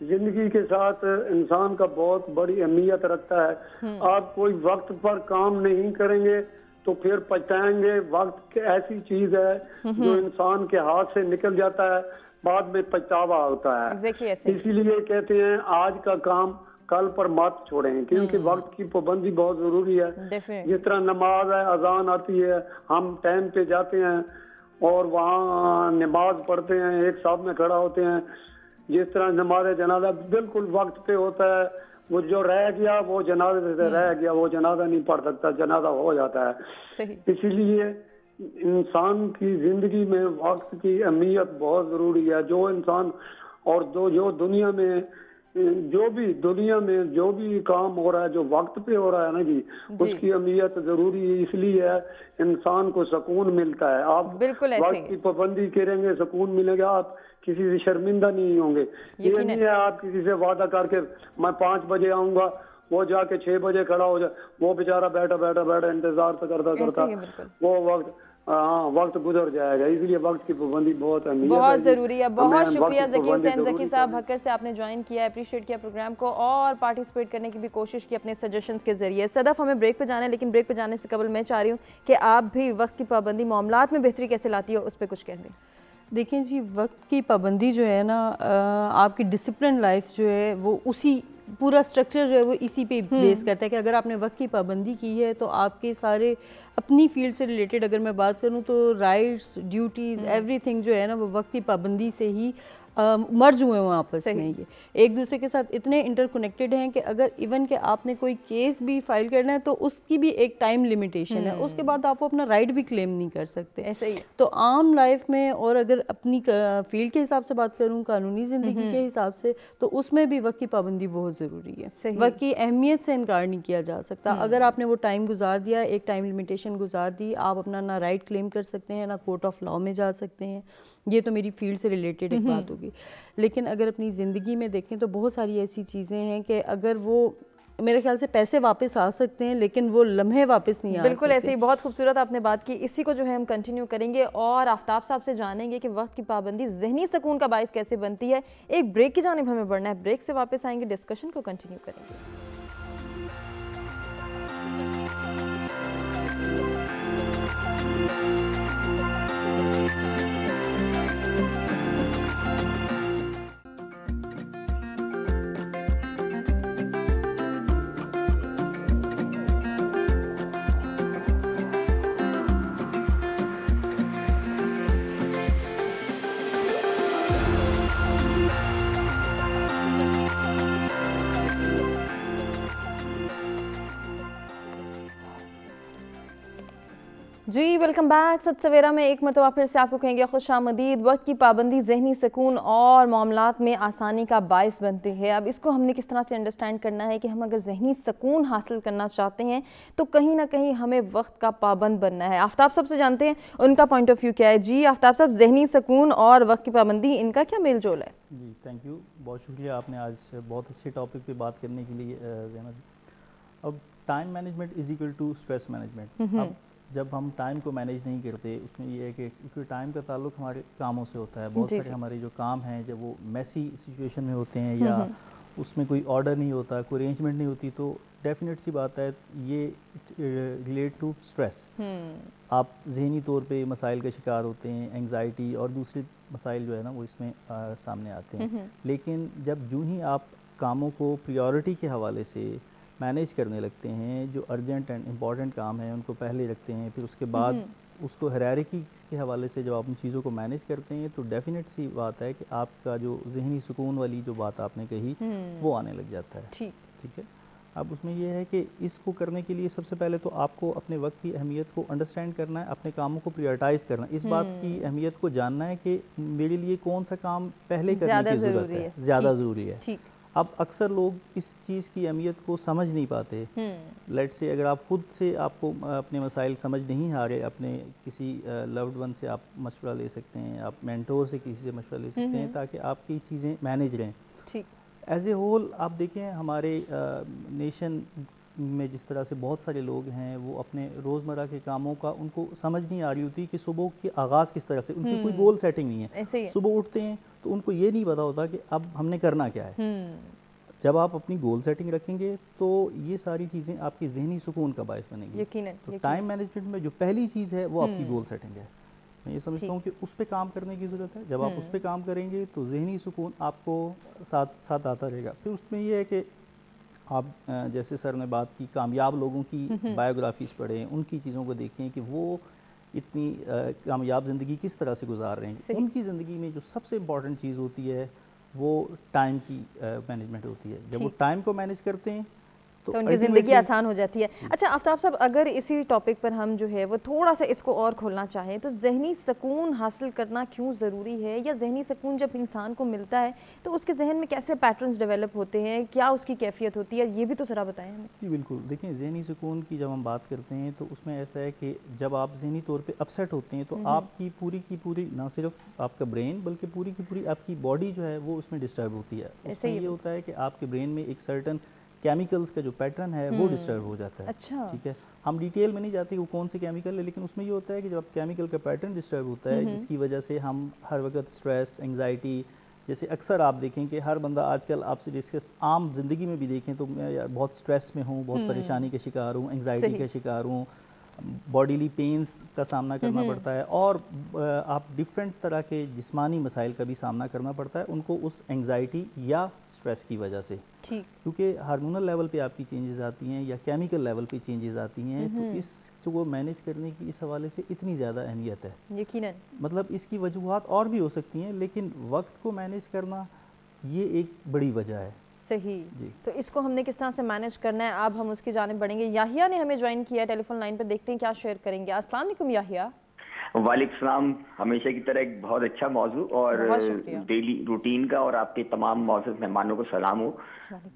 زندگی کے ساتھ انسان کا بہت بڑی اہمیت رکھتا ہے. آپ کوئی وقت پر کام نہیں کریں گے تو پھر پچھتائیں گے. وقت ایسی چیز ہے جو انسان کے ہاتھ سے نکل جاتا ہے, بعد میں پچھتاوا ہوتا ہے. اسی لیے کہتے ہیں آج کا کام کل پر مت چھوڑیں, کیونکہ وقت کی پابندی بہت ضروری ہے. جس طرح نماز ہے, اذان آتی ہے, ہم ٹائم پہ جاتے ہیں اور وہاں نماز پڑھتے ہیں, ایک صف میں کھڑا ہوتے ہیں. جس طرح نماز جنازہ بالکل وقت پہ ہوتا ہے. وہ جو رہ گیا وہ جنازے سے رہ گیا, وہ جنازہ نہیں پڑھ سکتا, جنازہ ہو جاتا ہے. اسی لیے انسان کی زندگی میں وقت کی اہمیت بہت ضروری ہے. جو انسان اور جو دنیا میں جو بھی کام ہو رہا ہے, جو وقت پہ ہو رہا ہے نا جی, اس کی اہمیت ضروری ہے. اس لیے انسان کو سکون ملتا ہے. آپ وقت کی پابندی کریں گے, سکون ملے گا, آپ کسی سے شرمندہ نہیں ہوں گے. یہ نہیں ہے آپ کسی سے وعدہ کر کے میں 5 بجے آؤں گا, وہ جا کے 6 بجے کھڑا ہو جائے, وہ بیچارہ بیٹھا انتظار کرتا وہ وقت گزر جائے گا. اس لیے وقت کی پابندی بہت ضروری ہے. بہت شکریہ ذکی حسین ذکی صاحب بھکر سے, آپ نے جوائن کیا, اپریشیٹ کیا پروگرام کو اور پارٹیسپیٹ کرنے کی بھی کوشش کی اپنے سجیشنز کے ذریعے. صدف ہمیں بریک پہ جانا ہے, لیکن بریک پہ جانے سے قبل میں چاہ رہی ہوں کہ آپ بھی وقت کی پابندی معاملات میں بہتری کیسے لاتی ہو, اس پہ کچھ کہہ دیں. دیکھیں جی, وقت کی پابندی جو ہے نا, آپ کی ڈسپلن لائف جو ہے وہ اسی پورا سٹرکچر جو ہے وہ اسی پہ بیس کرتا ہے کہ اگر آپ نے وقت کی پابندی کی ہے تو آپ کے سارے اپنی فیلڈ سے ریلیٹڈ اگر میں بات کروں تو رائٹس, ڈیوٹیز, ایوری تھنگ جو ہے نا وہ وقت کی پابندی سے ہی مرج ہوئے ہیں آپس میں. یہ ایک دوسرے کے ساتھ اتنے انٹر کنیکٹڈ ہیں کہ اگر ایون کہ آپ نے کوئی کیس بھی فائل کرنا ہے تو اس کی بھی ایک ٹائم لمیٹیشن ہے, اس کے بعد آپ اپنا رائٹ بھی کلیم نہیں کر سکتے. ایسے ہی تو عام لائف میں, اور اگر اپنی فیلڈ کے حساب سے بات کروں, قانونی زندگی کے حساب سے, تو اس میں بھی وقت کی پابندی بہت ضروری ہے. وقت کی اہمیت سے انکار نہیں کیا جا سکتا. اگر آپ نے وہ ٹائم گزار دیا, ایک ٹائم لمیٹیشن گزار دی, آپ اپنا نہ رائٹ کلیم کر سکتے ہیں, نہ کورٹ آف لاء میں جا سکتے ہیں. یہ تو میری فیلڈ سے ریلیٹڈ ایک بات ہوگی. لیکن اگر اپنی زندگی میں دیکھیں تو بہت ساری ایسی چیزیں ہیں کہ اگر وہ, میرے خیال سے پیسے واپس آ سکتے ہیں لیکن وہ لمحے واپس نہیں آ سکتے. بالکل ایسے ہی, بہت خوبصورت آپ نے بات کی. اسی کو جو ہے ہم کنٹینیو کریں گے اور آفتاب صاحب سے جانیں گے کہ وقت کی پابندی ذہنی سکون کا باعث کیسے بنتی ہے. ایک بریک کی جانب ہمیں بڑھنا ہے, بریک سے واپس آئیں گے, ڈسکشن کو کنٹینیو کریں گے. جی ویلکم بیک. ست سویرا میں ایک مرتبہ پھر سے آپ کو کہیں گے خوش آمدید. وقت کی پابندی ذہنی سکون اور معاملات میں آسانی کا باعث بنتی ہے. اب اس کو ہم نے کس طرح سے انڈرسٹینڈ کرنا ہے کہ ہم اگر ذہنی سکون حاصل کرنا چاہتے ہیں تو کہیں نہ کہیں ہمیں وقت کا پابند بننا ہے. آفتاب صاحب سے جانتے ہیں ان کا پوائنٹ آف ویو کیا ہے. جی آفتاب صاحب, ذہنی سکون اور وقت کی پابندی, ان کا کیا میل جول ہے؟ جی تھینک یو, بہت شکریہ, آپ نے آج بہت اچھے ٹاپک پہ بات کرنے کے لیے زینب. اب time management is equal to stress management. اب جب ہم ٹائم کو مینیج نہیں کرتے, اس میں یہ ہے کہ کیونکہ ٹائم کا تعلق ہمارے کاموں سے ہوتا ہے. بہت سارے ہمارے جو کام ہیں جب وہ میسی سچویشن میں ہوتے ہیں یا اس میں کوئی آرڈر نہیں ہوتا, کوئی ارینجمنٹ نہیں ہوتی, تو ڈیفینیٹ سی بات ہے یہ ریلیٹ ٹو اسٹریس. آپ ذہنی طور پہ مسائل کا شکار ہوتے ہیں, انگزائٹی اور دوسرے مسائل جو ہے نا وہ اس میں سامنے آتے ہیں. لیکن جب جو ہی آپ کاموں کو پریورٹی کے حوالے سے مینیج کرنے لگتے ہیں, جو ارجنٹ اینڈ امپورٹنٹ کام ہیں ان کو پہلے رکھتے ہیں, پھر اس کے بعد اس کو ہیرارکی کے حوالے سے جب آپ ان چیزوں کو مینیج کرتے ہیں, تو ڈیفینیٹ سی بات ہے کہ آپ کا جو ذہنی سکون والی جو بات آپ نے کہی وہ آنے لگ جاتا ہے. ٹھیک ہے. اب اس میں یہ ہے کہ اس کو کرنے کے لیے سب سے پہلے تو آپ کو اپنے وقت کی اہمیت کو انڈرسٹینڈ کرنا ہے, اپنے کاموں کو پریورٹائز کرنا ہے, اس بات کی اہمیت کو جاننا ہے کہ میرے لیے کون سا کام پہلے کرنے کی ضرورت ہے, زیادہ ضروری ہے. اب اکثر لوگ اس چیز کی اہمیت کو سمجھ نہیں پاتے. لیٹ سے اگر آپ خود سے آپ کو اپنے مسائل سمجھ نہیں آ رہے, اپنے کسی لوڈ ون سے آپ مشورہ لے سکتے ہیں, آپ مینٹور سے کسی سے مشورہ لے سکتے ہیں تاکہ آپ کی چیزیں مینیج رہیں. ایز اے ہول آپ دیکھیں ہمارے نیشن میں جس طرح سے بہت سارے لوگ ہیں وہ اپنے روزمرہ کے کاموں کا ان کو سمجھ نہیں آ رہی ہوتی کہ صبح کی آغاز کس طرح سے، ان کی کوئی گول سیٹنگ نہیں ہے. صبح اٹھتے ہیں تو ان کو یہ نہیں پتا ہوتا کہ اب ہم نے کرنا کیا ہے. جب آپ اپنی گول سیٹنگ رکھیں گے تو یہ ساری چیزیں آپ کی ذہنی سکون کا باعث بنیں گی. تو ٹائم مینجمنٹ میں جو پہلی چیز ہے وہ آپ کی گول سیٹنگ ہے. میں یہ سمجھتا ہوں کہ اس پہ کام کرنے کی ضرورت ہے. جب آپ اس پہ کام کریں گے تو ذہنی سکون آپ کو ساتھ آتا رہے گا. پھر اس میں یہ ہے کہ آپ جیسے سر نے بات کی کامیاب لوگوں کی بایوگرافیز پڑھیں، ان کی چیزوں کو دیکھیں کہ وہ اتنی کامیاب زندگی کس طرح سے گزار رہے ہیں. ان کی زندگی میں جو سب سے امپورٹنٹ چیز ہوتی ہے وہ ٹائم کی مینجمنٹ ہوتی ہے. جب وہ ٹائم کو مینیج کرتے ہیں تو ان کی زندگی آسان ہو جاتی ہے. اچھا آفتاب صاحب، اگر اسی ٹاپک پر ہم جو ہے وہ تھوڑا سا اس کو اور کھولنا چاہیں تو ذہنی سکون حاصل کرنا کیوں ضروری ہے، یا ذہنی سکون جب انسان کو ملتا ہے تو اس کے ذہن میں کیسے پیٹرنز ڈیولپ ہوتے ہیں، کیا اس کی کیفیت ہوتی ہے، یہ بھی تو ذرا بتائیں ہمیں. جی بالکل. دیکھیں ذہنی سکون کی جب ہم بات کرتے ہیں تو اس میں ایسا ہے کہ جب آپ ذہنی طور پہ اپسیٹ ہوتے ہیں تو آپ کی پوری نہ صرف آپ کا برین بلکہ پوری کی پوری آپ کی باڈی جو ہے وہ اس میں ڈسٹرب ہوتی ہے. اس میں یہ ہوتا ہے کہ آپ کے برین میں ایک سرٹن کیمیکلز کا جو پیٹرن ہے وہ ڈسٹرب ہو جاتا ہے. اچھا ٹھیک ہے. ہم ڈیٹیل میں نہیں جاتے وہ کون سے کیمیکل ہے، لیکن اس میں یہ ہوتا ہے کہ جب کیمیکل کا پیٹرن ڈسٹرب ہوتا ہے جس کی وجہ سے ہم ہر وقت سٹریس، انگزائٹی، جیسے اکثر آپ دیکھیں کہ ہر بندہ آج کل آپ سے ڈسکس عام زندگی میں بھی دیکھیں تو میں بہت سٹریس میں ہوں، بہت پریشانی کا شکار ہوں، انگزائٹی کا شکار ہوں، باڈیلی پینز کا سامنا کرنا پڑتا ہے، اور آپ ڈیفرنٹ طرح کے جسمانی مسائل کا بھی سامنا کرنا پڑتا ہے ان کو اس انگزائٹی یا سٹریس کی وجہ سے. کیونکہ ہارمونل لیول پہ آپ کی چینجز آتی ہیں یا کیمیکل لیول پہ چینجز آتی ہیں تو اس کو مینیج کرنے کی اس حوالے سے اتنی زیادہ اہمیت ہے. یقیناً مطلب اس کی وجوہات اور بھی ہو سکتی ہیں لیکن وقت کو مینیج کرنا یہ ایک بڑی وجہ ہے. صحیح. تو اس کو ہم نے کس طرح سے مینیج کرنا ہے، اب ہم اس کی جانب بڑھیں گے. یاحیہ نے ہمیں جوائن کیا ٹیلی فون لائن پر، دیکھتے ہیں کیا شیئر کریں گے. السلام علیکم یاحیہ. وعلیکم السلام. ہمیشہ کی طرح ایک بہت اچھا موضوع اور ڈیلی روٹین کا، اور آپ کے تمام معزز مہمانوں کو سلام ہو.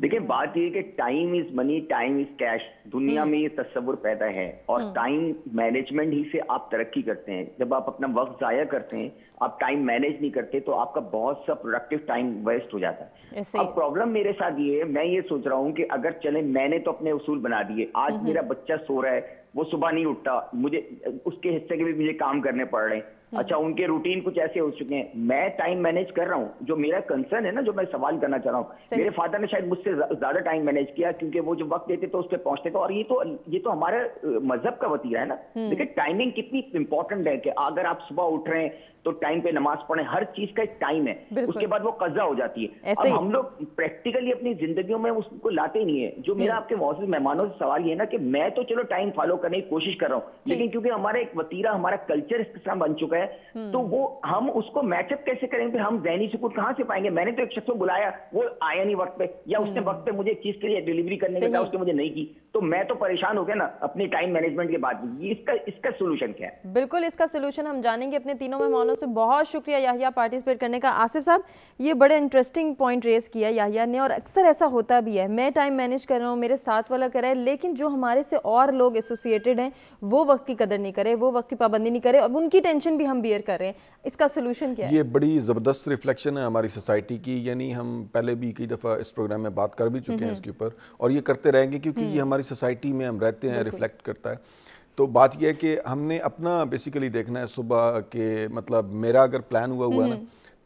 دیکھیں بات یہ ہے کہ time is money, time is cash. دنیا میں یہ تصور پیدا ہے اور ٹائم مینجمنٹ ہی سے آپ ترقی کرتے ہیں. جب آپ اپنا وقت ضائع کرتے ہیں، آپ ٹائم مینیج نہیں کرتے تو آپ کا بہت سا پروڈکٹیو ٹائم ویسٹ ہو جاتا ہے. اب پرابلم میرے ساتھ یہ ہے، میں یہ سوچ رہا ہوں کہ اگر چلیں میں نے تو اپنے اصول بنا دیے، آج میرا بچہ سو رہا ہے، وہ صبح نہیں اٹھتا، مجھے اس کے حصے کے بھی مجھے کام کرنے پڑ رہے ہیں. اچھا ان کے روٹین کچھ ایسے ہو چکے ہیں، میں ٹائم مینیج کر رہا ہوں. جو میرا کنسرن ہے نا، جو میں سوال کرنا چاہ رہا ہوں، میرے فادر نے شاید مجھ سے زیادہ ٹائم مینیج کیا کیونکہ وہ جو وقت دیتے تو اس پہ پہنچتے تھے. اور یہ تو ہمارا مذہب کا وطیرہ ہے نا. دیکھیں ٹائمنگ کتنی امپورٹنٹ ہے کہ اگر آپ صبح اٹھ رہے ہیں تو ٹائم پہ نماز پڑھیں. ہر چیز کا ایک ٹائم ہے، اس کے بعد وہ قضا ہو جاتی ہے. اب ہم لوگ پریکٹیکلی اپنی زندگیوں میں اس کو لاتے نہیں ہے. جو میرا آپ کے معزز مہمانوں سے سوال یہ ہے نا کہ میں تو چلو ٹائم فالو کرنے کی کوشش کر رہا ہوں، لیکن کیونکہ ہمارا ایک وطیرہ، ہمارا کلچر اس طرح بن چکا ہے تو وہ ہم اس کو میچ اپ کیسے کریں گے؟ ہم ذہنی سکون کہاں سے پائیں گے؟ میں نے تو ایک شخص کو بلایا، وہ آیا نہیں وقت پہ، یا اس نے وقت پہ مجھے چیز کے لیے ڈیلیوری کرنے کے کہا، اس نے مجھے نہیں کی، تو میں تو پریشان ہو گیا نا اپنی ٹائم مینجمنٹ کے بعد. اس کا سولوشن کیا ہے؟ بالکل اس کا سولوشن ہم جانیں گے اپنے تینوں مہمانوں سے. بہت شکریہ یاحیہ پارٹیسپیٹ کرنے کا. آصف صاحب یہ بڑے انٹرسٹنگ پوائنٹ ریز کیا یاحیہ نے، اور اکثر ایسا ہوتا بھی ہے، میں ٹائم مینیج کر رہا ہوں، میرے ساتھ والا کر رہا ہے، لیکن جو ہمارے سے اور لوگ ایسوسیٹڈ ہیں وہ وقت کی قدر نہیں کرے، وہ وقت کی پابندی نہیں کرے، اب ان کی ٹینشن بھی ہم بیئر کر رہے ہیں. اس کا سولوشن کیا ہے؟ یہ بڑی زبردست ریفلیکشن ہے ہماری سوسائٹی کی. یعنی ہم پہلے بھی کئی دفعہ اس پروگرام میں بات کر بھی چکے ہیں اس کے اوپر، اور یہ کرتے رہیں گے کیونکہ یہ ہماری سوسائٹی میں ہم رہتے ہیں، ریفلیکٹ کرتا ہے. تو بات یہ ہے کہ ہم نے اپنا بیسیکلی دیکھنا ہے صبح کہ مطلب میرا اگر پلان ہوا ہے نا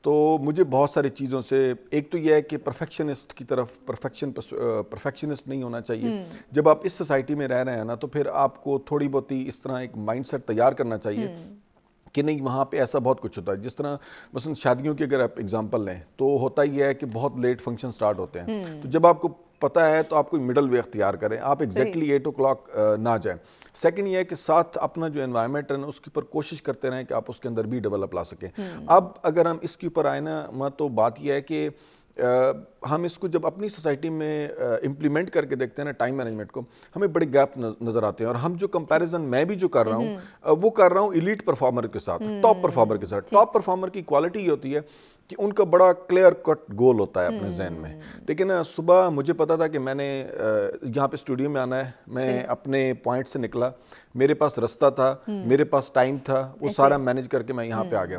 تو مجھے بہت ساری چیزوں سے، ایک تو یہ ہے کہ پرفیکشنسٹ کی طرف پرفیکشنسٹ نہیں ہونا چاہیے. جب آپ اس سوسائٹی میں رہ رہے ہیں نا تو پھر آپ کو تھوڑی بہت ہی اس طرح ایک مائنڈ سیٹ تیار کرنا چاہیے کہ نہیں وہاں پہ ایسا بہت کچھ ہوتا ہے. جس طرح مثلا شادیوں کی اگر آپ اگزامپل لیں تو ہوتا یہ ہے کہ بہت لیٹ فنکشن سٹارٹ ہوتے ہیں، تو جب آپ کو پتہ ہے تو آپ کوئی مڈل وے اختیار کریں، آپ ایگزیکٹلی 8 o'clock نہ جائیں. سیکنڈ یہ ہے کہ ساتھ اپنا جو انوائرمنٹ ہے نا اس کے اوپر کوشش کرتے رہیں کہ آپ اس کے اندر بھی ڈیولپ لا سکیں. اب اگر ہم اس کے اوپر آئے نا تو بات یہ ہے کہ ہم اس کو جب اپنی سوسائٹی میں امپلیمنٹ کر کے دیکھتے ہیں نا ٹائم مینجمنٹ کو، ہمیں بڑے گیپ نظر آتے ہیں. اور ہم جو کمپیریزن میں بھی جو کر رہا ہوں وہ کر رہا ہوں ایلیٹ پرفارمر کے ساتھ، ٹاپ پرفارمر کے ساتھ. ٹاپ پرفارمر کی کوالٹی یہ ہوتی ہے کہ ان کا بڑا کلیئر کٹ گول ہوتا ہے اپنے ذہن میں. لیکن صبح مجھے پتا تھا کہ میں نے یہاں پہ اسٹوڈیو میں آنا ہے، میں اپنے پوائنٹ سے نکلا، میرے پاس رستہ تھا، میرے پاس ٹائم تھا، وہ سارا مینیج کر کے میں یہاں پہ آ گیا.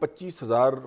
25,000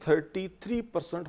33%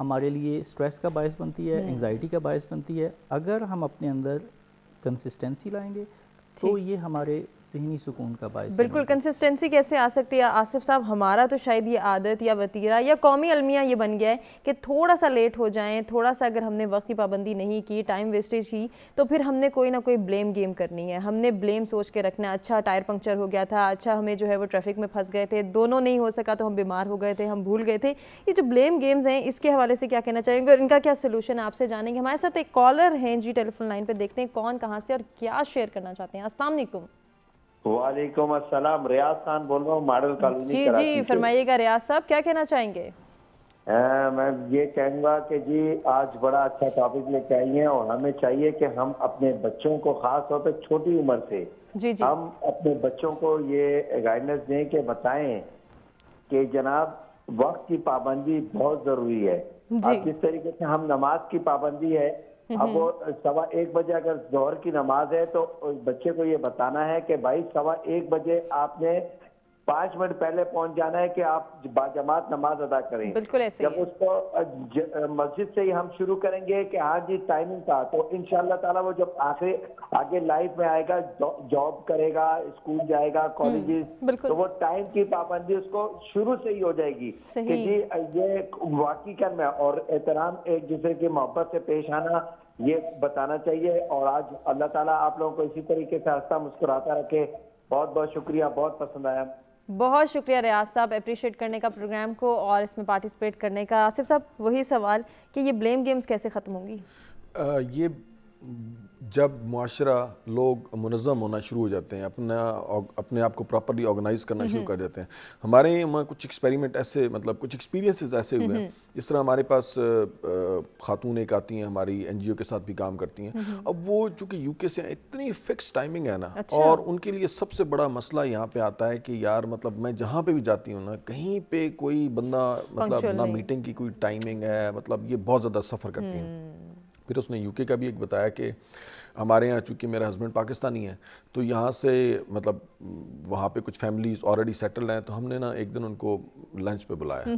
ہمارے لیے اسٹریس کا باعث بنتی ہے، انگزائٹی کا باعث بنتی ہے. اگر ہم اپنے اندر کنسسٹنسی لائیں گے تو یہ ہمارے ذہنی سکون کا باعث بالکل. کنسسٹنسی کیسے آ سکتی ہے آصف صاحب؟ ہمارا تو شاید یہ عادت یا وتیرہ یا قومی المیہ یہ بن گیا ہے کہ تھوڑا سا لیٹ ہو جائیں، تھوڑا سا اگر ہم نے وقت کی پابندی نہیں کی، ٹائم ویسٹیج کی، تو پھر ہم نے کوئی نہ کوئی بلیم گیم کرنی ہے. ہم نے بلیم سوچ کے رکھنا ہے، اچھا ٹائر پنکچر ہو گیا تھا، اچھا ہمیں جو ہے وہ ٹریفک میں پھنس گئے تھے، دونوں نہیں ہو سکا تو ہم بیمار ہو گئے تھے، ہم بھول گئے تھے. یہ جو بلیم گیمز ہیں اس کے حوالے سے کیا کہنا چاہیں گے اور ان کا کیا سولوشن ہے آپ سے جانیں گے. ہمارے ساتھ ایک کالر ہیں جی ٹیلی فون لائن پہ، دیکھتے ہیں کون کہاں سے اور کیا شیئر کرنا چاہتے ہیں. السلام علیکم. وعلیکم السلام. ریاض خان بول رہا ہوں، ماڈل کالونی کراچی سے. جی فرمائیے گا ریاض صاحب، کیا کہنا چاہیں گے؟ میں یہ کہوں گا کہ جی آج بڑا اچھا ٹاپک لے کے آئی ہیں اور ہمیں چاہیے کہ ہم اپنے بچوں کو خاص طور پہ چھوٹی عمر سے ہم اپنے بچوں کو یہ گائیڈنس دیں کہ بتائیں کہ جناب وقت کی پابندی بہت ضروری ہے. اب جس طریقے سے ہم نماز کی پابندی ہے، اب وہ 1:15 بجے اگر ظہر کی نماز ہے تو بچے کو یہ بتانا ہے کہ بھائی 1:15 بجے آپ نے 5 منٹ پہلے پہنچ جانا ہے کہ آپ باجماعت نماز ادا کریں. بالکل ایسے جب اس کو مسجد سے ہی ہم شروع کریں گے کہ ہاں جی ٹائمنگ کا، تو انشاءاللہ تعالیٰ وہ جب آگے لائف میں آئے گا، جاب کرے گا، اسکول جائے گا، کالجز، تو وہ ٹائم کی پابندی اس کو شروع سے ہی ہو جائے گی کہ جی یہ واقعی کرنا ہے. اور احترام ایک دوسرے کی محبت سے پیش آنا یہ بتانا چاہیے. اور آج اللہ تعالیٰ آپ لوگوں کو اسی طریقے سے ہنستا مسکراتا رکھے. بہت بہت شکریہ، بہت پسند آیا. بہت شکریہ ریاض صاحب اپریشیٹ کرنے کا پروگرام کو اور اس میں پارٹیسپیٹ کرنے کا. آصف صاحب وہی سوال کہ یہ بلیم گیمز کیسے ختم ہوں گی؟ یہ جب معاشرہ لوگ منظم ہونا شروع ہو جاتے ہیں، اپنے آپ کو پراپرلی آرگنائز کرنا شروع کر دیتے ہیں. ہمارے یہاں کچھ ایکسپیریمنٹ ایسے، مطلب کچھ ایکسپیرینسز ایسے ہوئے ہیں. جس طرح ہمارے پاس خاتون ایک آتی ہیں، ہماری این جی او کے ساتھ بھی کام کرتی ہیں. اب وہ چونکہ یو کے سے اتنی فکس ٹائمنگ ہے نا، اور ان کے لیے سب سے بڑا مسئلہ یہاں پہ آتا ہے کہ یار مطلب میں جہاں پہ بھی جاتی ہوں نا، کہیں پہ کوئی بندہ مطلب نہ میٹنگ کی کوئی ٹائمنگ ہے، مطلب یہ بہت زیادہ سفر کرتی ہیں. پھر اس نے یو کے کا بھی ایک بتایا کہ ہمارے یہاں چونکہ میرا ہسبینڈ پاکستانی ہے تو یہاں سے مطلب وہاں پہ کچھ فیملیز آلریڈی سیٹلڈ ہیں، تو ہم نے نا ایک دن ان کو لنچ پہ بلایا.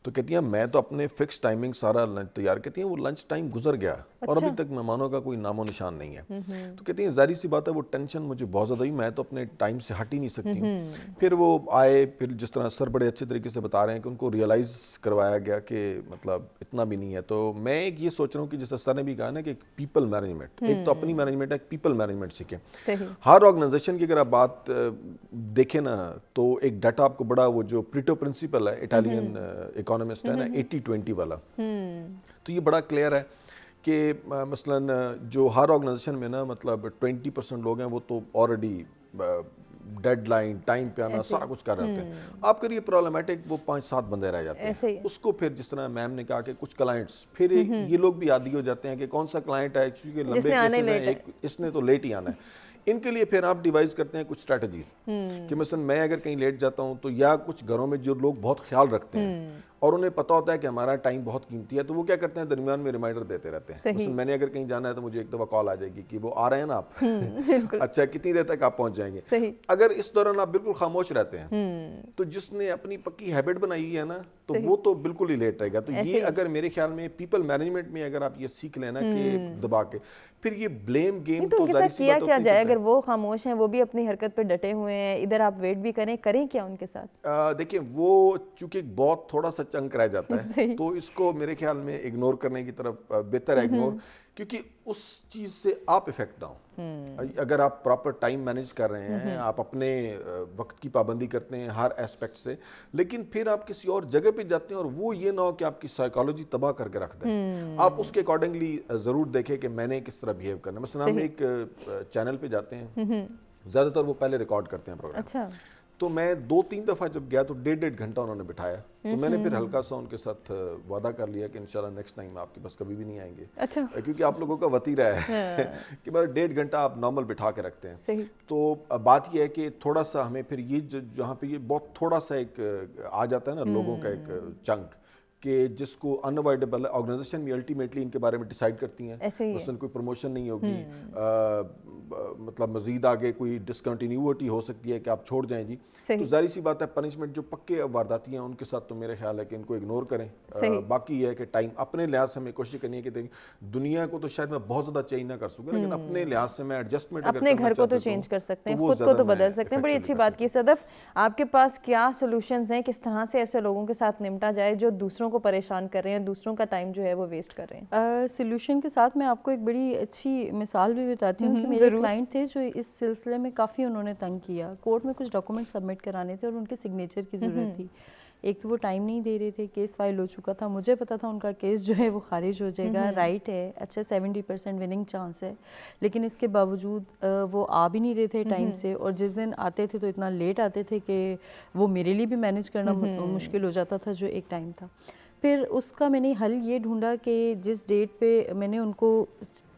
تو کہتی ہیں میں تو اپنے فکس ٹائمنگ سارا لنچ تیار، کہتی ہیں وہ لنچ ٹائم گزر گیا اور ابھی تک مہمانوں کا کوئی نام و نشان نہیں ہے. تو کہتی ہیں ظاہر سی بات ہے وہ ٹینشن مجھے بہت زیادہ ہوئی، میں تو اپنے ٹائم سے ہٹ ہی نہیں سکتی ہوں. پھر وہ آئے، پھر جس طرح سر بڑے اچھے طریقے سے بتا رہے ہیں کہ ان کو ریئلائز کروایا گیا کہ مطلب اتنا بھی نہیں ہے. تو میں ایک یہ سوچ رہا ہوں کہ جیسا سر نے بھی کہا نا کہ پیپل مینجمنٹ، ایک تو اپنی مینجمنٹ ہے، پیپل مینجمنٹ سیکھیں. ہر آرگنائزیشن کی اگر آپ بات دیکھیں نا تو ایک ڈیٹا آپ کو بڑا، وہ جو پریٹو پرنسپل ہے اٹالین اکانومسٹ ہے نا 80-20 والا، تو یہ بڑا کلیئر ہے کہ مثلاً جو ہر آرگنائزیشن میں نا مطلب 20% لوگ ہیں وہ تو آلریڈی ڈیڈ لائن ٹائم پہ آنا سارا کچھ کر رہے ہوتے ہیں. آپ کریے پرابلمیٹک وہ 5-7 بندے رہ جاتے ہیں. اس کو پھر جس طرح میم نے کہا کہ کچھ کلائنٹس پھر یہ لوگ بھی عادی ہو جاتے ہیں کہ کون سا کلائنٹ ہے کیونکہ لمبے کیسز ہیں، اس نے تو لیٹ ہی آنا ہے. ان کے لیے پھر آپ ڈیوائز کرتے ہیں کچھ اسٹریٹجیز کہ مثلا میں اگر کہیں لیٹ جاتا ہوں تو یا کچھ گھروں میں جو لوگ بہت خیال رکھتے ہیں اور انہیں پتہ ہوتا ہے کہ ہمارا ٹائم بہت قیمتی ہے تو وہ کیا کرتے ہیں درمیان میں ریمائنڈر دیتے رہتے ہیں. مثلا میں نے اگر کہیں جانا ہے تو مجھے ایک دفعہ کال آ جائے گی کہ وہ آ رہے ہیں نا آپ، اچھا کتنی دیر تک آپ پہنچ جائیں گے. اگر اس دوران آپ بالکل خاموش رہتے ہیں تو جس نے اپنی پکی ہیبٹ بنائی ہے نا تو وہ تو بالکل ہی لیٹ رہے گا. تو یہ اگر میرے خیال میں پیپل مینجمنٹ میں اگر آپ یہ سیکھ لینا کہ دبا کے پھر یہ بلیم گیم تو ظاہر سی بات کیا جائے. اگر وہ خاموش ہیں، وہ بھی اپنی حرکت پہ ڈٹے ہوئے ہیں، ادھر آپ ویٹ بھی کریں کیا ان کے ساتھ؟ دیکھیں وہ چونکہ بہت تھوڑا سا چنک رہ جاتا ہے تو اس کو میرے خیال میں اگنور کرنے کی طرف بہتر ہے اگنور، کیونکہ اس چیز سے آپ افیکٹ نہ ہوں. اگر آپ پراپر ٹائم مینیج کر رہے ہیں، آپ اپنے وقت کی پابندی کرتے ہیں ہر ایسپیکٹ سے، لیکن پھر آپ کسی اور جگہ پہ جاتے ہیں اور وہ یہ نہ ہو کہ آپ کی سائیکالوجی تباہ کر کے رکھ دیں. آپ اس کے اکارڈنگلی ضرور دیکھیں کہ میں نے کس طرح بیہیو کرنا. مثلا ہم ایک چینل پہ جاتے ہیں، زیادہ تر وہ پہلے ریکارڈ کرتے ہیں پروگرام. تو میں 2-3 دفعہ جب گیا تو 1.5 گھنٹہ انہوں نے بٹھایا. تو میں نے پھر ہلکا سا ان کے ساتھ وعدہ کر لیا کہ انشاءاللہ نیکسٹ ٹائم آپ کے پاس کبھی بھی نہیں آئیں گے، کیونکہ آپ لوگوں کا وتیرہ ہے کہ بس 1.5 گھنٹہ آپ نارمل بٹھا کے رکھتے ہیں. تو بات یہ ہے کہ تھوڑا سا ہمیں پھر یہ جہاں پہ یہ بہت تھوڑا سا ایک آ جاتا ہے نا لوگوں کا ایک چنک، کہ جس کو انوائڈیبل ہے. آرگنائزیشن بھی الٹیمیٹلی ان کے بارے میں ڈیسائیڈ کرتی ہیں, مثلاً کوئی پروموشن نہیں ہوگی, مطلب مزید آگے کوئی ڈسکنٹینیوٹی ہو سکتی ہے کہ آپ چھوڑ جائیں جی. تو ظاہر سی بات ہے پنشمنٹ جو پکے وارداتی ہیں ان کے ساتھ تو میرے خیال ہے کہ ان کو اگنور کریں. باقی یہ ہے کہ ٹائم اپنے لحاظ سے ہمیں کوشش کرنی ہے کہ دنیا کو تو شاید میں بہت زیادہ چینج نہ کر سکوں, لیکن اپنے لحاظ سے میں ایڈجسٹمنٹ اپنے گھر کو تو چینج کر سکتے ہیں, خود کو تو بدل سکتے ہیں. بڑی اچھی بات کی صدف. آپ کے پاس کیا سولوشنز ہیں, کس طرح سے ایسے لوگوں کے ساتھ نمٹا جائے جو دوسروں کو پریشان کر رہے ہیں, دوسروں کا ٹائم جو ہے وہ ویسٹ کر رہے ہیں؟ سولوشن کے ساتھ میں آپ کو ایک بڑی اچھی مثال بھی بتاتی ہوں کہ میرے کلائنٹ تھے جو اس سلسلے میں کافی انہوں نے تنگ کیا. کورٹ میں کچھ ڈاکومنٹ سبمٹ کرانے تھے اور ان کے سگنیچر کی ضرورت تھی. ایک تو وہ ٹائم نہیں دے رہے تھے, کیس فائل ہو چکا تھا, مجھے پتا تھا ان کا کیس جو ہے وہ خارج ہو جائے گا, رائٹ ہے, اچھا 70% وننگ چانس ہے, لیکن اس کے باوجود وہ آ بھی نہیں رہے تھے ٹائم سے, اور جس دن آتے تھے تو اتنا لیٹ آتے تھے کہ وہ میرے لیے بھی مینیج کرنا مشکل ہو جاتا تھا جو ایک ٹائم تھا. پھر اس کا میں نے حل یہ ڈھونڈا کہ جس ڈیٹ پہ میں نے ان کو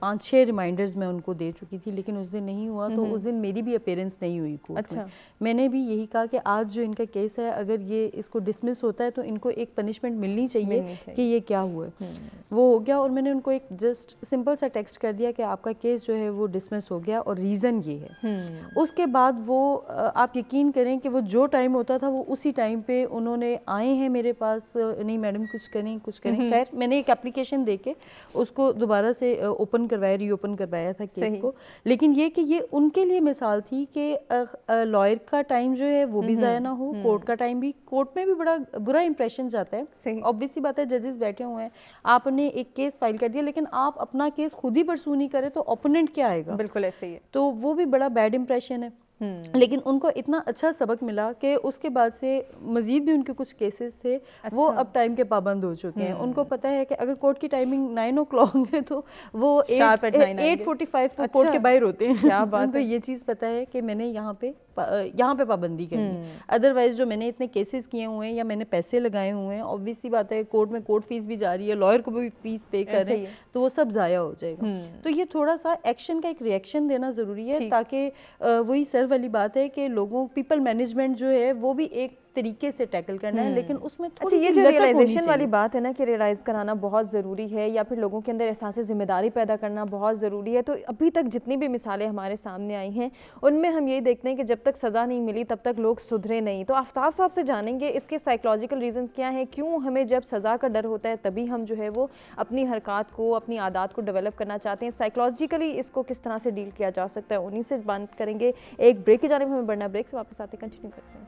5-6 ریمائنڈرز میں ان کو دے چکی تھی لیکن اس دن نہیں ہوا, تو اس دن میری بھی اپیرنس نہیں ہوئی کورٹ میں. میں نے بھی یہی کہا کہ آج جو ان کا کیس ہے اگر یہ اس کو ڈسمس ہوتا ہے تو ان کو ایک پنشمنٹ ملنی چاہیے کہ یہ کیا ہوا ہے. وہ ہو گیا, اور میں نے ان کو ایک جسٹ سمپل سا ٹیکسٹ کر دیا کہ آپ کا کیس جو ہے وہ ڈسمس ہو گیا اور ریزن یہ ہے. اس کے بعد وہ آپ یقین کریں کہ وہ جو ٹائم ہوتا تھا وہ اسی ٹائم پہ انہوں نے آئے ہیں میرے پاس, نہیں میڈم کچھ کریں کچھ کریں. خیر میں نے ایک اپلیکیشن دے کے اس کو دوبارہ سے اوپن کروایا, ری اوپن کروایا تھا کیس کو. لیکن یہ کہ یہ ان کے لیے مثال تھی کہ لائر کا ٹائم جو ہے وہ بھی ضائع نہ ہو, کورٹ کا ٹائم بھی, کورٹ میں بھی بڑا برا امپریشن جاتا ہے. obvious سی بات ہے, ججز بیٹھے ہوئے ہیں, آپ نے ایک کیس فائل کر دیا لیکن آپ اپنا کیس خود ہی پرسو نہیں کرے تو اوپوننٹ کیا آئے گا. بالکل ایسے ہی ہے. تو وہ بھی بڑا بیڈ امپریشن ہے. لیکن ان کو اتنا اچھا سبق ملا کہ اس کے بعد سے مزید بھی ان کے کچھ کیسز تھے وہ اب ٹائم کے پابند ہو چکے ہیں. ان کو پتہ ہے کہ اگر کورٹ کی ٹائمنگ 9 o'clock ہے تو وہ 8:45 کورٹ کے باہر ہوتے ہیں. ان کو یہ چیز پتہ ہے کہ میں نے یہاں پہ پابندی کرنی. ادروائز جو میں نے اتنے کیسز کیے ہوئے ہیں یا میں نے پیسے لگائے ہوئے ہیں, obvious سی بات ہے کورٹ میں کورٹ فیس بھی جا رہی ہے, لائر کو بھی فیس پے کر رہے ہیں, تو وہ سب ضائع ہو جائے گا. تو یہ تھوڑا سا ایکشن کا ایک ری ایکشن دینا ضروری ہے تاکہ وہی سر والی بات ہے کہ لوگوں پیپل مینجمنٹ جو ہے وہ بھی ایک طریقے سے ٹیکل کرنا ہے, لیکن اس میں تھوڑی سی جو ریئلائزیشن والی بات ہے نا کہ ریئلائز کرانا بہت ضروری ہے, یا پھر لوگوں کے اندر احساس ذمہ داری پیدا کرنا بہت ضروری ہے. تو ابھی تک جتنی بھی مثالیں ہمارے سامنے آئی ہیں ان میں ہم یہی دیکھتے ہیں کہ جب تک سزا نہیں ملی تب تک لوگ سدھرے نہیں. تو آفتاب صاحب سے جانیں گے اس کے سائیکولوجیکل ریزنز کیا ہیں, کیوں ہمیں جب سزا کا ڈر ہوتا ہے تبھی ہم جو ہے وہ اپنی حرکات کو, اپنی عادات کو ڈیولپ کرنا چاہتے ہیں. سائیکولوجیکلی اس کو کس طرح سے ڈیل کیا جا سکتا ہے, انہیں سے بات کریں گے. ایک بریک کی جانب ہمیں بڑھنا, بریک سے واپس آتے کنٹینیو کرتے ہیں.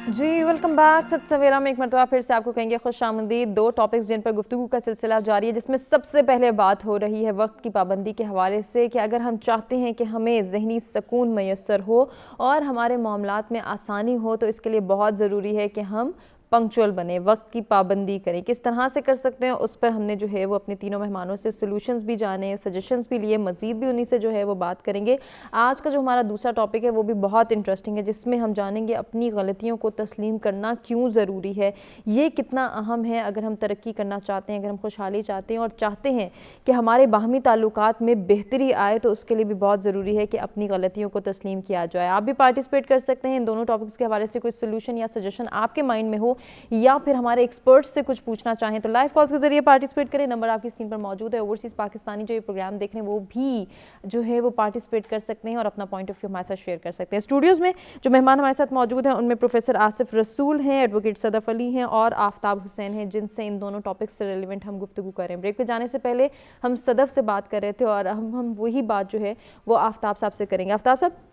جی ویلکم بیک. ست سویرا میں ایک مرتبہ پھر سے آپ کو کہیں گے خوش آمدید. 2 ٹاپکس جن پر گفتگو کا سلسلہ جاری ہے, جس میں سب سے پہلے بات ہو رہی ہے وقت کی پابندی کے حوالے سے کہ اگر ہم چاہتے ہیں کہ ہمیں ذہنی سکون میسر ہو اور ہمارے معاملات میں آسانی ہو تو اس کے لیے بہت ضروری ہے کہ ہم پنکچوئل بنے, وقت کی پابندی کریں. کس طرح سے کر سکتے ہیں اس پر ہم نے جو ہے وہ اپنے تینوں مہمانوں سے سولوشنز بھی جانے, سجیشنز بھی لیے, مزید بھی انہی سے جو ہے وہ بات کریں گے. آج کا جو ہمارا دوسرا ٹاپک ہے وہ بھی بہت انٹرسٹنگ ہے, جس میں ہم جانیں گے اپنی غلطیوں کو تسلیم کرنا کیوں ضروری ہے, یہ کتنا اہم ہے اگر ہم ترقی کرنا چاہتے ہیں, اگر ہم خوشحالی چاہتے ہیں اور چاہتے ہیں کہ ہمارے باہمی تعلقات میں بہتری آئے, تو اس کے لیے بھی بہت ضروری ہے کہ اپنی غلطیوں کو تسلیم کیا جائے. آپ بھی پارٹیسپیٹ کر سکتے ہیں ان دونوں ٹاپکس کے حوالے سے. کوئی سولوشن یا سجیشن آپ کے مائنڈ میں ہو یا پھر ہمارے ایکسپرٹس سے کچھ پوچھنا چاہیں تو لائیو کالز کے ذریعے پارٹیسپیٹ کریں. نمبر آپ کی اسکرین پر موجود ہے. اوورسیز پاکستانی جو یہ پروگرام دیکھ رہے ہیں وہ بھی جو ہے وہ پارٹیسپیٹ کر سکتے ہیں اور اپنا پوائنٹ آف ویو ہمارے ساتھ شیئر کر سکتے ہیں. اسٹوڈیوز میں جو مہمان ہمارے ساتھ موجود ہیں ان میں پروفیسر آصف رسول ہیں, ایڈوکیٹ صدف علی ہیں اور آفتاب حسین ہیں, جن سے ان دونوں ٹاپکس سے ریلیونٹ ہم گفتگو کریں. بریک پہ جانے سے پہلے ہم صدف سے بات کر رہے تھے اور ہم وہی بات جو ہے وہ آفتاب صاحب سے کریں گے. آفتاب صاحب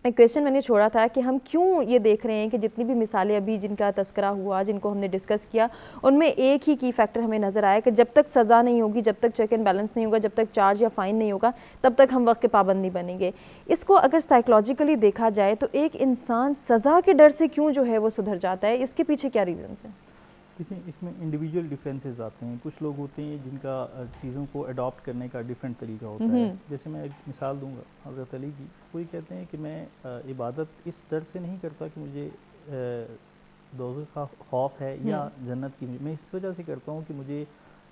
ایک کویشچن میں نے چھوڑا تھا کہ ہم کیوں یہ دیکھ رہے ہیں کہ جتنی بھی مثالیں ابھی جن کا تذکرہ ہوا، جن کو ہم نے ڈسکس کیا، ان میں ایک ہی کی فیکٹر ہمیں نظر آیا کہ جب تک سزا نہیں ہوگی، جب تک چیک اینڈ بیلنس نہیں ہوگا، جب تک چارج یا فائن نہیں ہوگا، تب تک ہم وقت کے پابند نہیں بنیں گے. اس کو اگر سائیکولوجیکلی دیکھا جائے تو ایک انسان سزا کے ڈر سے کیوں جو ہے وہ سدھر جاتا ہے، اس کے پیچھے کیا ریزنس ہیں؟ دیکھیں اس میں انڈیویجول ڈیفرینسز آتے ہیں. کچھ لوگ ہوتے ہیں جن کا چیزوں کو اڈاپٹ کرنے کا ڈیفرنٹ طریقہ ہوتا ہے. جیسے میں ایک مثال دوں گا حضرت علی کی. کوئی کہتے ہیں کہ میں عبادت اس ڈر سے نہیں کرتا کہ مجھے دوزخ کا خوف ہے یا جنت کی، میں اس وجہ سے کرتا ہوں کہ مجھے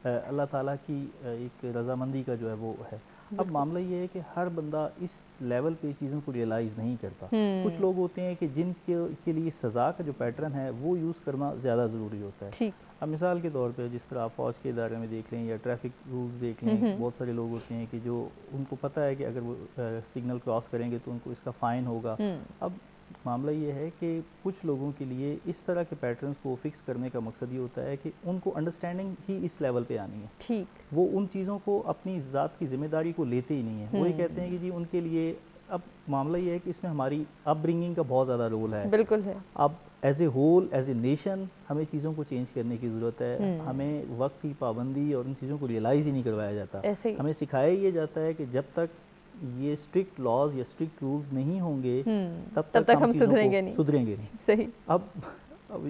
اللہ تعالیٰ کی ایک رضامندی کا جو ہے وہ ہے. اب معاملہ یہ ہے کہ ہر بندہ اس لیول پہ چیزوں کو ریئلائز نہیں کرتا. کچھ لوگ ہوتے ہیں کہ جن کے لیے سزا کا جو پیٹرن ہے وہ یوز کرنا زیادہ ضروری ہوتا ہے. اب مثال کے طور پہ جس طرح آپ فوج کے ادارے میں دیکھ لیں یا ٹریفک رولز دیکھ لیں، بہت سارے لوگ ہوتے ہیں کہ جو ان کو پتہ ہے کہ اگر وہ سگنل کراس کریں گے تو ان کو اس کا فائن ہوگا. اب معاملہ یہ ہے کہ کچھ لوگوں کے لیے اس طرح کے پیٹرنز کو فکس کرنے کا مقصد یہ ہوتا ہے کہ ان کو انڈرسٹینڈنگ ہی اس لیول پہ آنی ہے. وہ ان چیزوں کو اپنی ذات کی ذمہ داری کو لیتے ہی نہیں ہیں. وہ یہ کہتے ہیں کہ جی ان کے لیے، اب معاملہ یہ ہے کہ اس میں ہماری اپ برنگنگ کا بہت زیادہ رول ہے. بالکل ہے. اب as a whole, as a nation ہمیں چیزوں کو چینج کرنے کی ضرورت ہے. ہمیں وقت کی پابندی اور ان چیزوں کو ریئلائز ہی نہیں کروایا جاتا. ہمیں سکھایا یہ جاتا ہے کہ جب تک یہ اسٹرکٹ لاز یا اسٹرکٹ رولز نہیں ہوں گے تب تک ہم سدھریں گے نہیں. صحیح. اب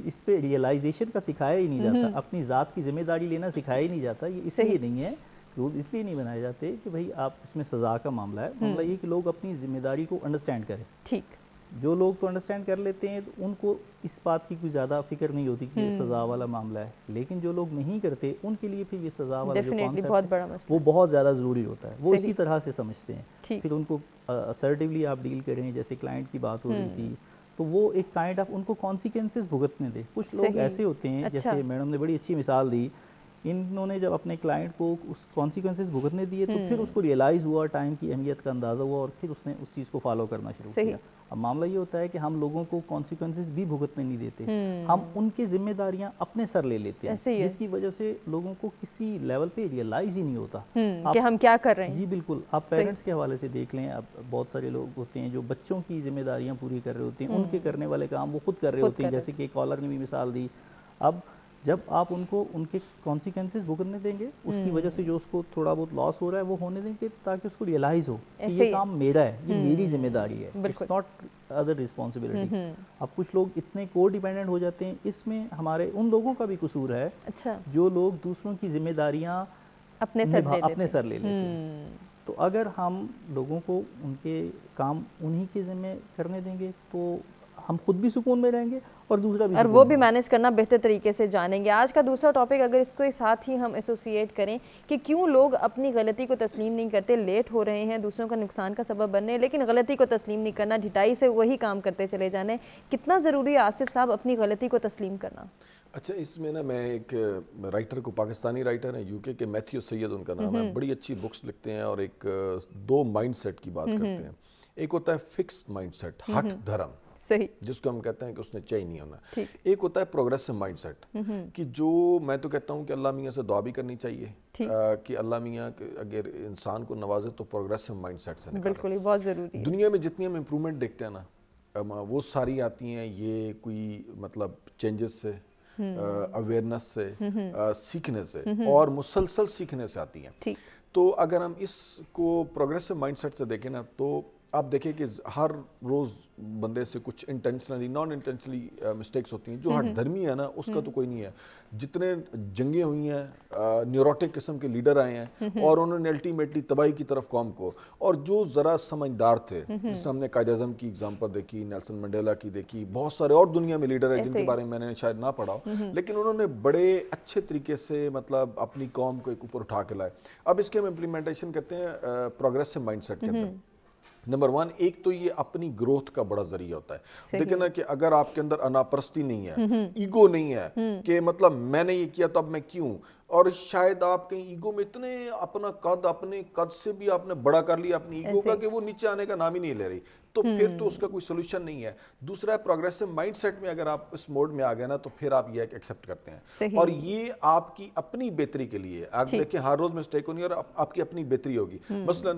اس پہ ریئلائزیشن کا سکھایا ہی نہیں جاتا. اپنی ذات کی ذمہ داری لینا سکھایا ہی نہیں جاتا. یہ اس لیے نہیں ہے، رول اس لیے نہیں بنائے جاتے کہ بھائی آپ اس میں سزا کا معاملہ ہے. معاملہ یہ کہ لوگ اپنی ذمہ داری کو انڈرسٹینڈ کریں. ٹھیک. جو لوگ تو انڈرسٹینڈ کر لیتے ہیں ان کو اس بات کی کوئی زیادہ فکر نہیں ہوتی کہ یہ سزا والا معاملہ ہے. لیکن جو لوگ نہیں کرتے ان کے لیے پھر یہ سزا والا جو کانسیپٹ ہے وہ بہت زیادہ ضروری ہوتا ہے. وہ اسی طرح سے سمجھتے ہیں. پھر ان کو اسرٹیولی آپ ڈیل کریں. جیسے کلائنٹ کی بات ہو رہی تھی تو وہ ایک کائنڈ آف ان کو کانسیکوینسز بھگتنے دے. کچھ لوگ ایسے ہوتے ہیں، جیسے میڈم نے بڑی اچھی مثال دی، انہوں نے جب اپنے کلائنٹ کو اس کانسیکوینسز بھگتنے دیے تو پھر اس کو ریئلائز ہوا، ٹائم کی اہمیت کا اندازہ ہوا اور پھر اس نے اس چیز کو فالو کرنا شروع کیا. اب معاملہ یہ ہوتا ہے کہ ہم لوگوں کو کانسیکوینسز بھی بھگتنے نہیں دیتے. ہم ان کی ذمہ داریاں اپنے سر لے لیتے ہیں، جس کی وجہ سے لوگوں کو کسی لیول پہ ریئلائز ہی نہیں ہوتا کہ ہم کیا کر رہے ہیں. جی بالکل. آپ پیرنٹس کے حوالے سے دیکھ لیں. اب بہت سارے لوگ ہوتے ہیں جو بچوں کی ذمہ داریاں پوری کر رہے ہوتے ہیں، ان کے کرنے والے کام وہ خود کر رہے ہوتے ہیں. جیسے کہ کالر نے بھی مثال دی. اب جب آپ ان کو ان کے کانسیکوینسز بھگتنے دیں گے، اس کی وجہ سے جو اس کو تھوڑا بہت لاس ہو رہا ہے وہ ہونے دیں گے تاکہ اس کو ریئلائز ہو کہ یہ کام میرا ہے، یہ میری ذمہ داری ہے، اٹس ناٹ ادر رسپانسبلٹی. اب کچھ لوگ اتنے کو ڈیپینڈنٹ ہو جاتے ہیں. اس میں ہمارے ان لوگوں کا بھی قصور ہے جو لوگ دوسروں کی ذمہ داریاں اپنے سر لے لیتے ہیں. تو اگر ہم لوگوں کو ان کے کام انہی کے ذمہ کرنے دیں گے تو ہم خود بھی سکون میں رہیں گے اور دوسرا بھی، اور وہ بھی مینیج کرنا بہتر طریقے سے جانیں گے. آج کا دوسرا ٹاپک اگر اس کو ساتھ ہی ہم ایسوسیٹ کریں کہ کیوں لوگ اپنی غلطی کو تسلیم نہیں کرتے، لیٹ ہو رہے ہیں، دوسروں کا نقصان کا سبب بن رہے ہیں، لیکن غلطی کو تسلیم نہیں کرنا، ڈھٹائی سے وہی کام کرتے چلے جانے. کتنا ضروری ہے آصف صاحب اپنی غلطی کو تسلیم کرنا؟ اچھا، اس میں نا میں ایک رائٹر کو، پاکستانی رائٹر ہیں یو کے کے، میتھیو سید ان کا نام ہے، بڑی اچھی بکس لکھتے ہیں اور ایک دو مائنڈ سیٹ کی بات کرتے ہیں. ایک ہوتا ہے فکسڈ مائنڈ سیٹ، ہٹ دھرم، جس کو ہم کہتے ہیں کہ اس نے چینج نہیں ہونا. ایک ہوتا ہے پروگریسو مائنڈ سیٹ، کہ جو میں تو کہتا ہوں کہ اللہ میاں سے دعا بھی کرنی چاہیے کہ اللہ میاں اگر انسان کو نوازے تو پروگریسو مائنڈ سیٹ سے نکالے. بالکل بہت ضروری ہے. دنیا میں جتنی ہم امپرومنٹ دیکھتے ہیں نا وہ ساری آتی ہیں یہ کوئی مطلب چینجز سے، اویئرنیس سے، سیکھنے سے اور مسلسل سیکھنے سے آتی ہیں. تو اگر ہم اس کو پروگریسو مائنڈ سیٹ سے دیکھیں نا تو آپ دیکھیں کہ ہر روز بندے سے کچھ انٹینشنلی نان انٹینشنلی مسٹیکس ہوتی ہیں. جو ہٹ دھرمی ہے نا اس کا تو کوئی نہیں ہے. جتنے جنگیں ہوئی ہیں، نیوروٹک قسم کے لیڈر آئے ہیں اور انہوں نے الٹیمیٹلی تباہی کی طرف قوم کو، اور جو ذرا سمجھدار تھے، جس ہم نے قائد اعظم کی اگزامپل دیکھی، نیلسن منڈیلا کی دیکھی، بہت سارے اور دنیا میں لیڈر ہیں جن کے بارے میں نے شاید نہ پڑھا ہو، لیکن انہوں نے بڑے اچھے طریقے سے مطلب اپنی قوم کو ایک اوپر اٹھا کے لائے. اب اس کے ہم امپلیمنٹیشن کرتے ہیں پروگریسو مائنڈ سیٹ کے اندر. نمبر 1، ایک تو یہ اپنی گروتھ کا بڑا ذریعہ ہوتا ہے. دیکھیں نا کہ اگر آپ کے اندر انا پرستی نہیں ہے، ایگو نہیں ہے کہ مطلب میں نے یہ کیا تو اب میں کیوں، اور شاید آپ کہیں ایگو میں اتنے اپنا قد، اپنے قد سے بھی آپ نے بڑا کر لیا اپنی ایگو کا کہ وہ نیچے آنے کا نام ہی نہیں لے رہی، تو پھر تو اس کا کوئی سولوشن نہیں ہے. دوسرا ہے پروگریسو مائنڈ سیٹ میں اگر آپ اس موڈ میں آ گئے نا تو پھر آپ یہ ایکسیپٹ کرتے ہیں اور یہ آپ کی اپنی بہتری کے لیے. آپ دیکھیں ہر روز مسٹیک ہونی اور آپ کی اپنی بہتری ہوگی. مثلاً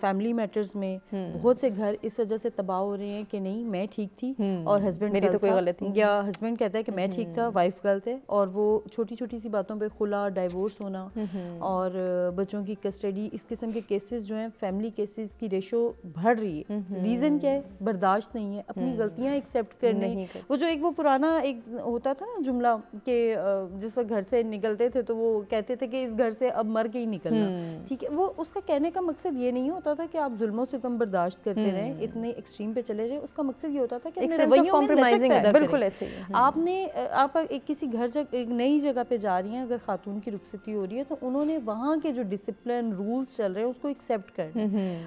فیملی میٹرز میں بہت سے گھر اس وجہ سے تباہ ہو رہے ہیں کہ نہیں میں ٹھیک تھی اور ہسبینڈ میری تو کوئی غلطی نہیں، یا ہسبینڈ کہتا ہے کہ میں ٹھیک تھا، وائف غلط ہے، اور وہ چھوٹی چھوٹی سی باتوں پہ خلا، ڈائیورس ہونا اور بچوں کی کسٹڈی، اس قسم کے کیسز جو ہیں فیملی کیسز کی ریشو بڑھ رہی ہے۔ ریزن کیا ہے؟ برداشت نہیں ہے، اپنی غلطیاں ایکسیپٹ کرنے۔ وہ جو ایک وہ پرانا ایک ہوتا تھا نا جملہ کہ جس وقت گھر سے نکلتے تھے تو وہ کہتے تھے کہ اس گھر سے اب مر کے ہی نکلنا، ٹھیک ہے، وہ اس کا کہنے کا مقصد یہ نہیں ہوتا تھا کہ آپ ظلم و ستم برداشت کرتے رہیں، اتنے ایکسٹریم پہ چلے جائیں، اس کا مقصد یہ ہوتا تھا کہ اپنے رویوں میں لچک پیدا کریں۔ بالکل ایسے ہی آپ کسی گھر ایک نئی جگہ پہ جا رہی ہیں، اگر خاتون کی رخصتی ہو رہی ہے تو انہوں نے وہاں کے جو ڈسپلن رولز چل رہے ہیں اس کو ایکسیپٹ کرنا۔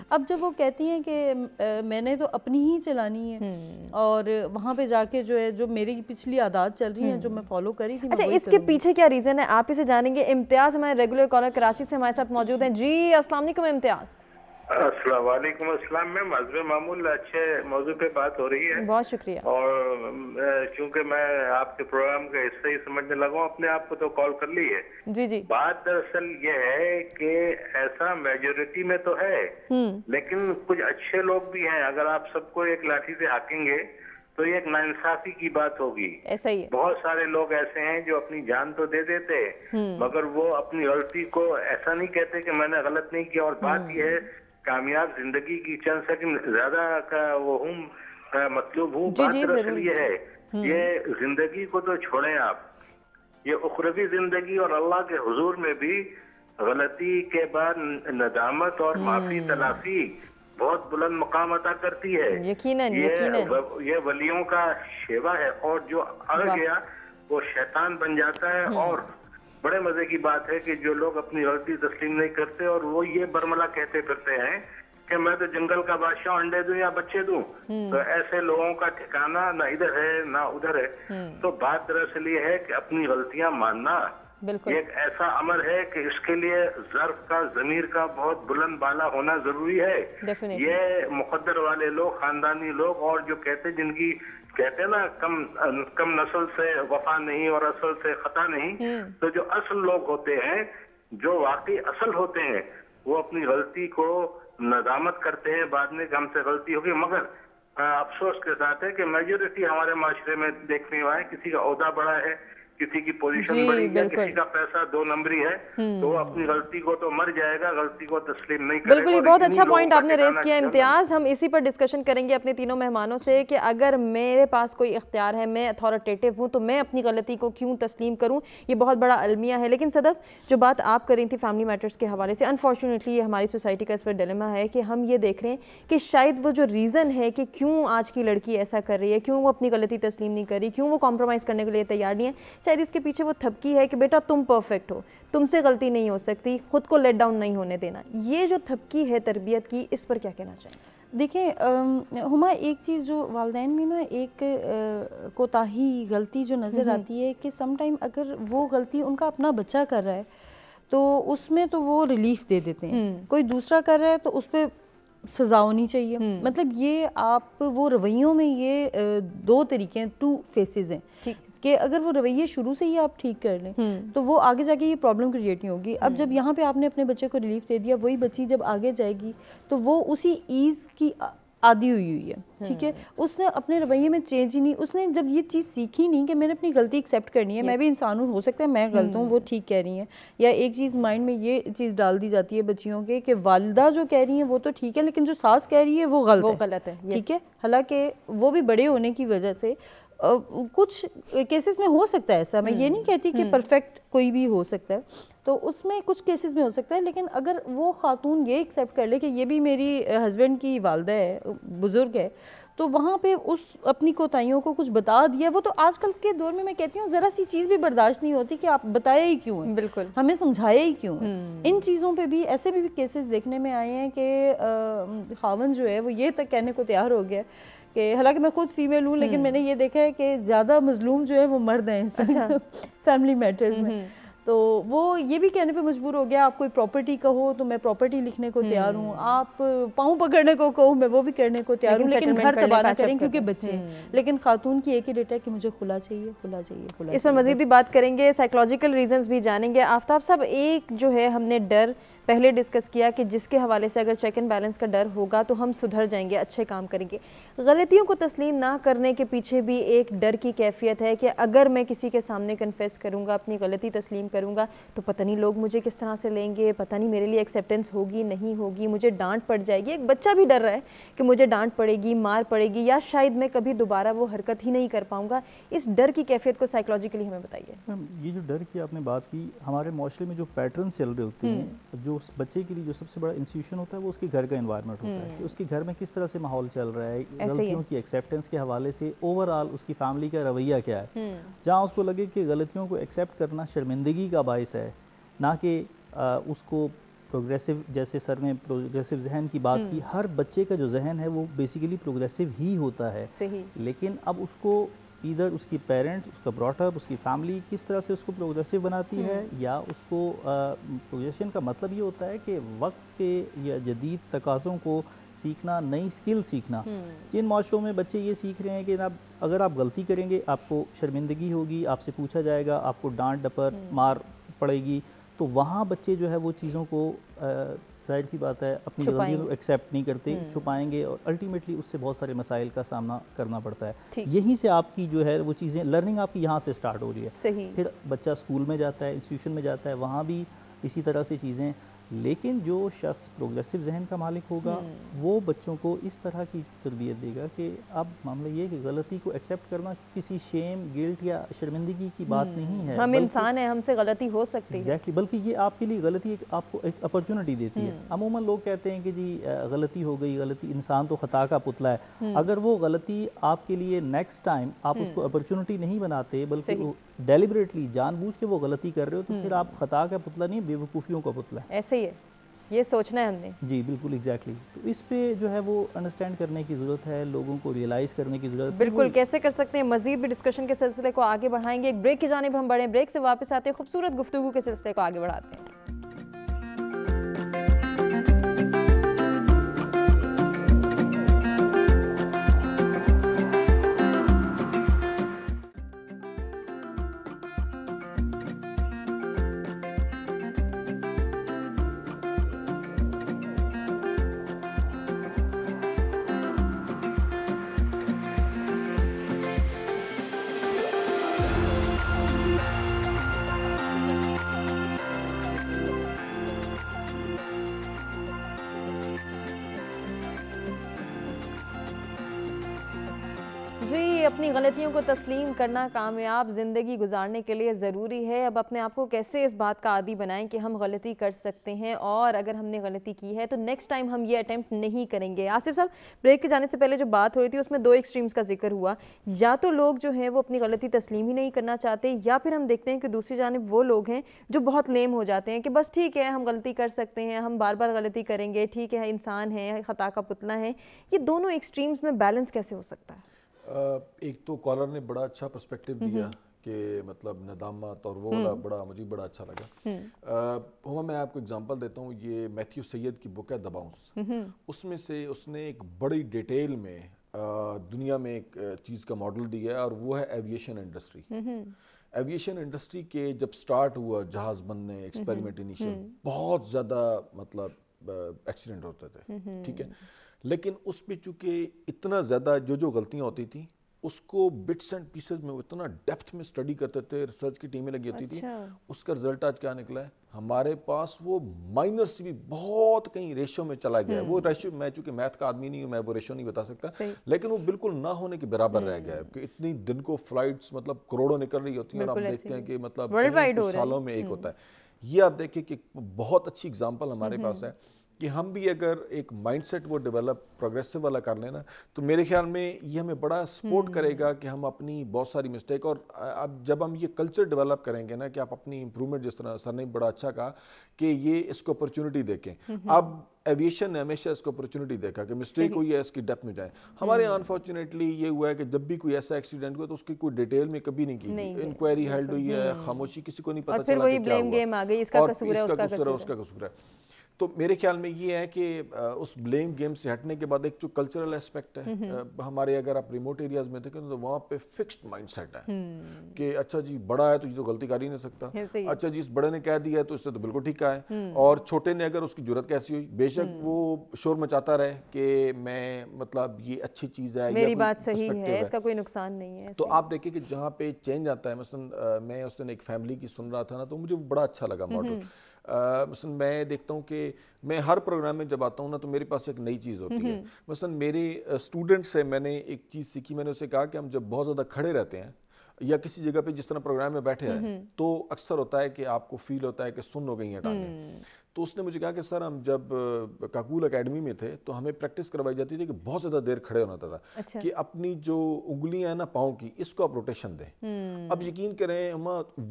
اب جب وہ کہتی ہیں کہ میں نے تو اپنی ہی چلانی ہے اور وہاں پہ جا کے جو ہے جو میری پچھلی عادات چل رہی ہیں جو میں فالو کری تھی، اچھا اس کے پیچھے کیا ریزن ہے آپ اسے جانیں گے۔ امتیاز ہمارے ریگولر کالر کراچی سے ہمارے ساتھ موجود ہیں۔ جی السلام علیکم امتیاز۔ السلام علیکم السلام میم، حسب معمول اچھے موضوع پہ بات ہو رہی ہے، بہت شکریہ۔ اور چونکہ میں آپ کے پروگرام کا حصہ ہی سمجھنے لگا ہوں، اپنے آپ کو تو کال کر لی ہے۔ جی جی، بات دراصل یہ ہے کہ ایسا میجورٹی میں تو ہے لیکن کچھ اچھے لوگ بھی ہیں، اگر آپ سب کو ایک لاٹھی سے ہاکیں گے تو یہ ایک ناانصافی کی بات ہوگی۔ ایسا ہی ہے، بہت سارے لوگ ایسے ہیں جو اپنی جان تو دے دیتے مگر وہ اپنی غلطی کو ایسا نہیں کہتے کہ میں نے غلط نہیں کیا۔ اور بات یہ ہے کامیاب زندگی کی چند سیکنڈ زیادہ کا وہ ہوں مطلوب ہوں، بات دراصل یہ ہے یہ زندگی کو تو چھوڑیں آپ، یہ اخروی زندگی اور اللہ کے حضور میں بھی غلطی کے بعد ندامت اور معافی تلافی بہت بلند مقام عطا کرتی ہے۔ یقیناً یہ ولیوں کا شیوا ہے، اور جو اڑ گیا وہ شیطان بن جاتا ہے۔ اور بڑے مزے کی بات ہے کہ جو لوگ اپنی غلطی تسلیم نہیں کرتے اور وہ یہ برملا کہتے پھرتے ہیں کہ میں تو جنگل کا بادشاہ، انڈے دوں یا بچے دوں، تو ایسے لوگوں کا ٹھکانہ نہ ادھر ہے نہ ادھر ہے۔ تو بات دراصل یہ ہے کہ اپنی غلطیاں ماننا یہ ایک ایسا امر ہے کہ اس کے لیے ظرف کا، ضمیر کا بہت بلند بالا ہونا ضروری ہے۔ یہ مقدر والے لوگ، خاندانی لوگ، اور جو کہتے جن کی کہتے ہیں نا کم نسل سے وفا نہیں اور اصل سے خطا نہیں، تو جو اصل لوگ ہوتے ہیں، جو واقعی اصل ہوتے ہیں، وہ اپنی غلطی کو ندامت کرتے ہیں بعد میں کہ ہم سے غلطی ہوگی۔ مگر افسوس کے ساتھ ہے کہ میجورٹی ہمارے معاشرے میں دیکھنے میں آئے، کسی کا عہدہ بڑا ہے، کسی کی پوزیشن بڑی ہے، کسی کا پیسہ 2 نمبری ہے، تو وہ اپنی غلطی کو تو مر جائے گا، غلطی کو تسلیم نہیں کرے گا۔ بالکل، یہ بہت اچھا پوائنٹ آپ نے ریز کیا امتیاز۔ ہم اسی پر ڈسکشن کریں گے اپنے تینوں مہمانوں سے کہ اگر میرے پاس کوئی اختیار ہے، میں اتھارٹیٹیو ہوں، تو میں اپنی غلطی کو کیوں تسلیم کروں؟ یہ بہت بڑا المیہ ہے۔ لیکن صدف، جو بات آپ کر رہی تھی فیملی میٹرز کے حوالے سے، انفارچونیٹلی یہ ہماری سوسائٹی کا اس پر ڈیلیما ہے کہ ہم یہ دیکھ رہے ہیں کہ شاید وہ جو ریزن ہے کہ کیوں آج کی لڑکی ایسا کر رہی ہے، کیوں وہ اپنی غلطی تسلیم نہیں کر رہی، کیوں وہ کمپرومائز کرنے کے لیے تیار نہیں ہے، شاید اس کے پیچھے وہ تھپکی ہے کہ بیٹا تم پرفیکٹ ہو، تم سے غلطی نہیں ہو سکتی، خود کو لیٹ ڈاؤن نہیں ہونے دینا۔ یہ جو تھپکی ہے تربیت کی، اس پر کیا کہنا چاہیں؟ دیکھیں ہما، ایک چیز جو والدین میں نا ایک کوتاہی غلطی جو نظر آتی ہے کہ سم ٹائم اگر وہ غلطی ان کا اپنا بچہ کر رہا ہے تو اس میں تو وہ ریلیف دے دیتے ہیں، کوئی دوسرا کر رہا ہے تو اس پہ سزا ہونی چاہیے۔ مطلب یہ آپ وہ رویوں میں یہ 2 طریقے ہیں، 2 فیسز ہیں کہ اگر وہ رویے شروع سے ہی آپ ٹھیک کر لیں تو وہ آگے جا کے یہ پرابلم کریٹ نہیں ہوگی۔ اب جب یہاں پہ آپ نے اپنے بچے کو ریلیف دے دیا، وہی بچی جب آگے جائے گی تو وہ اسی ایز کی عادی ہوئی ہے، ٹھیک ہے، اس نے اپنے رویے میں چینج ہی نہیں، اس نے جب یہ چیز سیکھی نہیں کہ میں نے اپنی غلطی ایکسیپٹ کرنی ہے، میں بھی انسان ہوں، ہو سکتا ہے میں غلط ہوں، وہ ٹھیک کہہ رہی ہیں، یا ایک چیز مائنڈ میں یہ چیز ڈال دی جاتی ہے بچیوں کے کہ والدہ جو کہہ رہی ہیں وہ تو ٹھیک ہے لیکن جو ساس کہہ رہی ہے وہ غلط ہے، ٹھیک ہے، حالانکہ وہ بھی بڑے ہونے کی وجہ سے کچھ کیسز میں ہو سکتا ہے ایسا، میں یہ نہیں کہتی کہ پرفیکٹ کوئی بھی ہو سکتا ہے، تو اس میں کچھ کیسز میں ہو سکتا ہے، لیکن اگر وہ خاتون یہ ایکسیپٹ کر لے کہ یہ بھی میری ہسبینڈ کی والدہ ہے، بزرگ ہے، تو وہاں پہ اس اپنی کوتاہیوں کو کچھ بتا دیا۔ وہ تو آج کل کے دور میں کہتی ہوں ذرا سی چیز بھی برداشت نہیں ہوتی کہ آپ بتایا ہی کیوں ہے، بالکل ہمیں سمجھایا ہی کیوں ہے۔ ان چیزوں پہ بھی ایسے بھی کیسز دیکھنے میں آئے ہیں کہ خاوند جو ہے وہ یہ تک کہنے کو تیار ہو گیا کہ حالانکہ میں خود فیمیل ہوں لیکن میں نے یہ دیکھا ہے کہ زیادہ مظلوم جو ہے وہ مرد ہیں فیملی میٹرز میں، تو وہ یہ بھی کہنے پہ مجبور ہو گیا آپ کوئی پراپرٹی کہو تو میں پراپرٹی لکھنے کو تیار ہوں، آپ پاؤں پکڑنے کو کہو میں وہ بھی کرنے کو تیار ہوں، لیکن گھر تباہ نہ کریں کیونکہ بچے ہیں۔ لیکن خاتون کی ایک ہی ڈیٹ ہے کہ مجھے خلا چاہیے، خلا چاہیے، خلا۔ اس پر مزید بھی بات کریں گے، سائیکولوجیکل ریزنز بھی جانیں گے۔ آفتاب صاحب، ایک جو ہے ہم نے ڈر پہلے ڈسکس کیا کہ جس کے حوالے سے اگر چیک اینڈ بیلنس کا ڈر ہوگا تو ہم سدھر جائیں گے, اچھے کام کریں گے. غلطیوں کو تسلیم نہ کرنے کے پیچھے بھی ایک ڈر کی کیفیت ہے کہ اگر میں کسی کے سامنے کنفیس کروں گا, اپنی غلطی تسلیم کروں گا, تو پتہ نہیں لوگ مجھے کس طرح سے لیں گے, پتہ نہیں میرے لیے ایکسیپٹنس ہوگی نہیں ہوگی, مجھے ڈانٹ پڑ جائے گی. ایک بچہ بھی ڈر رہا ہے کہ مجھے ڈانٹ پڑے گی, مار پڑے گی, یا شاید میں کبھی دوبارہ وہ حرکت ہی نہیں کر پاؤں گا. اس ڈر کی کیفیت کو سائیکولوجیکلی ہمیں بتائیے. یہ جو ڈر کی آپ نے بات کی, ہمارے معاشرے میں جو پیٹرن چل رہے ہوتے ہیں, جو اس بچے کے لیے جو سب سے بڑا انسٹیٹیوشن ہوتا ہے وہ اس کے گھر کا انوائرمنٹ ہوتا ہے, کہ اس کے گھر میں کس طرح سے ماحول چل رہا ہے, غلطیوں کی ایکسیپٹنس کے حوالے سے اوور آل اس کی فیملی کا رویہ کیا ہے. جہاں اس کو لگے کہ غلطیوں کو ایکسیپٹ کرنا شرمندگی کا باعث ہے, نہ کہ اس کو پروگریسو, جیسے سر نے پروگریسو ذہن کی بات کی, ہر بچے کا جو ذہن ہے وہ بیسیکلی پروگریسو ہی ہوتا ہے. لیکن اب اس کو ادھر اس کی پیرنٹ, اس کا براٹ اپ, اس کی فیملی کس طرح سے اس کو پروگریسو بناتی ہے, یا اس کو پروگریشن کا مطلب یہ ہوتا ہے کہ وقت کے یا جدید تقاضوں کو سیکھنا, نئی سکل سیکھنا. جن معاشروں میں بچے یہ سیکھ رہے ہیں کہ اگر آپ غلطی کریں گے آپ کو شرمندگی ہوگی, آپ سے پوچھا جائے گا, آپ کو ڈانٹ ڈپٹ مار پڑے گی, تو وہاں بچے جو ہے وہ چیزوں کو ظاہر کی بات ہے اپنی غلطیوں کو ایکسیپٹ نہیں کرتے, چھپائیں گے, اور الٹیمیٹلی اس سے بہت سارے مسائل کا سامنا کرنا پڑتا ہے. یہیں سے آپ کی جو ہے وہ چیزیں, لرننگ آپ کی یہاں سے سٹارٹ ہو رہی ہے. پھر بچہ اسکول میں جاتا ہے, انسٹیٹیوشن میں جاتا ہے, وہاں بھی اسی طرح سے چیزیں. لیکن جو شخص پروگریسو ذہن کا مالک ہوگا وہ بچوں کو اس طرح کی تربیت دے گا کہ اب معاملہ یہ کہ غلطی کو ایکسیپٹ کرنا کسی شیم, گلٹ یا شرمندگی کی بات نہیں ہے. ہم انسان ہیں, ہم سے غلطی ہو سکتی ہے. ایگزیکٹلی, بلکہ یہ آپ کے لیے غلطی آپ کو ایک اپرچونٹی دیتی ہے. عموماً لوگ کہتے ہیں کہ جی غلطی ہو گئی, غلطی, انسان تو خطا کا پتلا ہے. اگر وہ غلطی آپ کے لیے نیکسٹ ٹائم آپ اس کو اپرچونٹی نہیں بناتے, بلکہ ڈیلیبریٹلی جان بوجھ کے وہ غلطی کر رہے ہو, تو پھر آپ خطا کا پتلا نہیں, بے وقوفیوں کا پتلا ہے. ایسے ہی ہے, یہ سوچنا ہے ہم نے. جی بالکل, ایگزیکٹلی. تو اس پہ جو ہے وہ انڈرسٹینڈ کرنے کی ضرورت ہے, لوگوں کو ریئلائز کرنے کی ضرورت ہے. بالکل, کیسے کر سکتے ہیں, مزید بھی ڈسکشن کے سلسلے کو آگے بڑھائیں گے. ایک بریک کی جانب ہم بڑھیں, بریک سے واپس آتے ہیں, خوبصورت گفتگو کے سلسلے کو آگے بڑھاتے ہیں. جی, اپنی غلطیوں کو تسلیم کرنا کامیاب زندگی گزارنے کے لیے ضروری ہے. اب اپنے آپ کو کیسے اس بات کا عادی بنائیں کہ ہم غلطی کر سکتے ہیں, اور اگر ہم نے غلطی کی ہے تو نیکسٹ ٹائم ہم یہ اٹیمپٹ نہیں کریں گے. آصف صاحب, بریک کے جانے سے پہلے جو بات ہو رہی تھی اس میں دو ایکسٹریمز کا ذکر ہوا. یا تو لوگ جو ہیں وہ اپنی غلطی تسلیم ہی نہیں کرنا چاہتے, یا پھر ہم دیکھتے ہیں کہ دوسری جانب وہ لوگ ہیں جو بہت لیم ہو جاتے ہیں کہ بس ٹھیک ہے, ہم غلطی کر سکتے ہیں, ہم بار بار غلطی کریں گے, ٹھیک ہے, انسان ہے, خطا کا پتلا ہے. یہ دونوں ایکسٹریمز میں بیلنس کیسے ہو سکتا ہے؟ ایک تو کالر نے بڑا اچھا پرسپیکٹیو دیا کہ مطلب ندامت, اور وہ والا مجھے بڑا اچھا لگا. میں آپ کو اگزامپل دیتا ہوں, یہ میتھیو سید کی بک ہے دا باؤنس, اس میں سے اس نے ایک بڑی ڈیٹیل میں دنیا میں ایک چیز کا ماڈل دیا ہے, اور وہ ہے ایویشن انڈسٹری. ایویشن انڈسٹری کے جب سٹارٹ ہوا جہاز بننے, ایکسپیریمنٹ انیشل, بہت زیادہ مطلب ایکسیڈنٹ ہوتے تھے, ٹھیک ہے, لیکن اس پہ چونکہ اتنا زیادہ جو غلطیاں ہوتی تھیں اس کو بٹس اینڈ پیسز میں اتنا ڈیپتھ میں اسٹڈی کرتے تھے, ریسرچ کی ٹیمیں لگی ہوتی تھی. اس کا رزلٹ آج کیا نکلا ہے, ہمارے پاس وہ مائنر سے بھی بہت کہیں ریشو میں چلا گیا ہے. وہ ریشو, میں چونکہ میتھ کا آدمی نہیں ہوں, میں وہ ریشو نہیں بتا سکتا, لیکن وہ بالکل نہ ہونے کے برابر رہ گیا ہے. کہ اتنی دن کو فلائٹس مطلب کروڑوں نکل رہی ہوتی ہیں, اور آپ دیکھتے ہیں کہ مطلب سالوں میں ایک ہوتا ہے. یہ آپ دیکھیں کہ بہت اچھی اگزامپل ہمارے پاس ہے کہ ہم بھی اگر ایک مائنڈ سیٹ وہ ڈیولپ پروگریسو والا کر لینا, تو میرے خیال میں یہ ہمیں بڑا سپورٹ کرے گا کہ ہم اپنی بہت ساری مسٹیک, اور اب جب ہم یہ کلچر ڈیولپ کریں گے نا کہ آپ اپنی امپرومنٹ, جس طرح سر نے بڑا اچھا کہا کہ یہ اس کو اپرچونٹی دیکھیں. اب ایویشن نے ہمیشہ اس کو اپرچونٹی دیکھا کہ مسٹیک ہوئی ہے, اس کی ڈیپتھ میں جائیں. ہمارے یہاں انفارچونیٹلی یہ ہوا ہے کہ جب بھی کوئی ایسا ایکسیڈنٹ ہوا تو اس کی کوئی ڈیٹیل میں کبھی نہیں کی, انکوائری ہیلڈ ہوئی ہے, خاموشی, کسی کو نہیں پتا چلا کہ کیا ہوا, اور اس کا قصور ہے, اس کا قصور ہے. تو میرے خیال میں یہ ہے کہ اس بلیم گیم سے ہٹنے کے بعد ایک جو کلچرل اسپیکٹ ہے ہمارے، اگر آپ ریموٹ ایریاز میں دیکھیں تو وہاں پہ فکسڈ مائنڈ سیٹ ہے کہ اچھا جی بڑا ہے تو یہ تو غلطی کر ہی نہیں سکتا، اچھا جی اس بڑے نے کہہ دیا ہے تو اس سے تو بالکل ٹھیک ہے، اور چھوٹے نے اگر اس کی جرات کیسی ہوئی، بے شک وہ شور مچاتا رہے کہ میں مطلب یہ اچھی چیز ہے، میری بات صحیح ہے، اس کا کوئی نقصان نہیں ہے. تو آپ دیکھیں کہ جہاں پہ چینج آتا ہے، مثلا میں اس دن ایک فیملی کی سن رہا تھا نا، تو مجھے بڑا اچھا لگا ماڈل. مثلا میں دیکھتا ہوں کہ میں ہر پروگرام میں جب آتا ہوں نا تو میرے پاس ایک نئی چیز ہوتی ہے. مثلا میرے اسٹوڈنٹ سے میں نے ایک چیز سیکھی، میں نے اسے کہا کہ ہم جب بہت زیادہ کھڑے رہتے ہیں یا کسی جگہ پہ جس طرح پروگرام میں بیٹھے ہیں تو اکثر ہوتا ہے کہ آپ کو فیل ہوتا ہے کہ سن ہو گئی ہیں ٹانگیں. تو اس نے مجھے کہا کہ سر ہم جب کاکول اکیڈمی میں تھے تو ہمیں پریکٹس کروائی جاتی تھی کہ بہت زیادہ دیر کھڑے ہونا تھا کہ اپنی جو انگلیاں ہیں نا پاؤں کی، اس کو آپ روٹیشن دیں. اب یقین کریں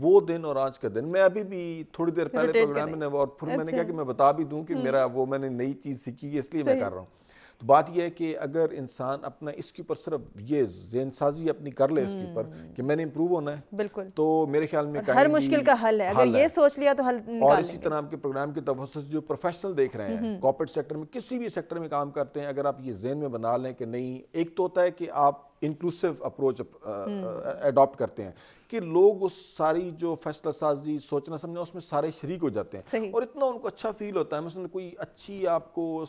وہ دن اور آج کا دن، میں ابھی بھی تھوڑی دیر پہلے پروگرام میں، اور پھر میں نے کہا کہ میں بتا بھی دوں کہ میرا وہ میں نے نئی چیز سیکھی ہے اس لیے میں کر رہا ہوں. تو بات یہ ہے کہ اگر انسان اپنا اس کے اوپر صرف یہ ذہن سازی اپنی کر لے اس کے اوپر کہ میں نے امپروو ہونا ہے، بالکل، تو میرے خیال میں ہر مشکل کا حل ہے اگر یہ سوچ لیا تو حل نکال لیں گے. اور اسی طرح آپ کے پروگرام کے تفصص جو پروفیشنل دیکھ رہے ہیں کارپوریٹ سیکٹر میں، کسی بھی سیکٹر میں کام کرتے ہیں، اگر آپ یہ ذہن میں بنا لیں کہ نہیں، ایک تو ہوتا ہے کہ آپ انکلوسیو اپروچ اڈاپٹ کرتے ہیں کہ لوگ اس ساری جو فیصلہ سازی سوچنا سمجھنا اس میں سارے شریک ہو جاتے ہیں اور اتنا ان کو اچھا فیل ہوتا ہے. مثلا کوئی اچھی آپ کو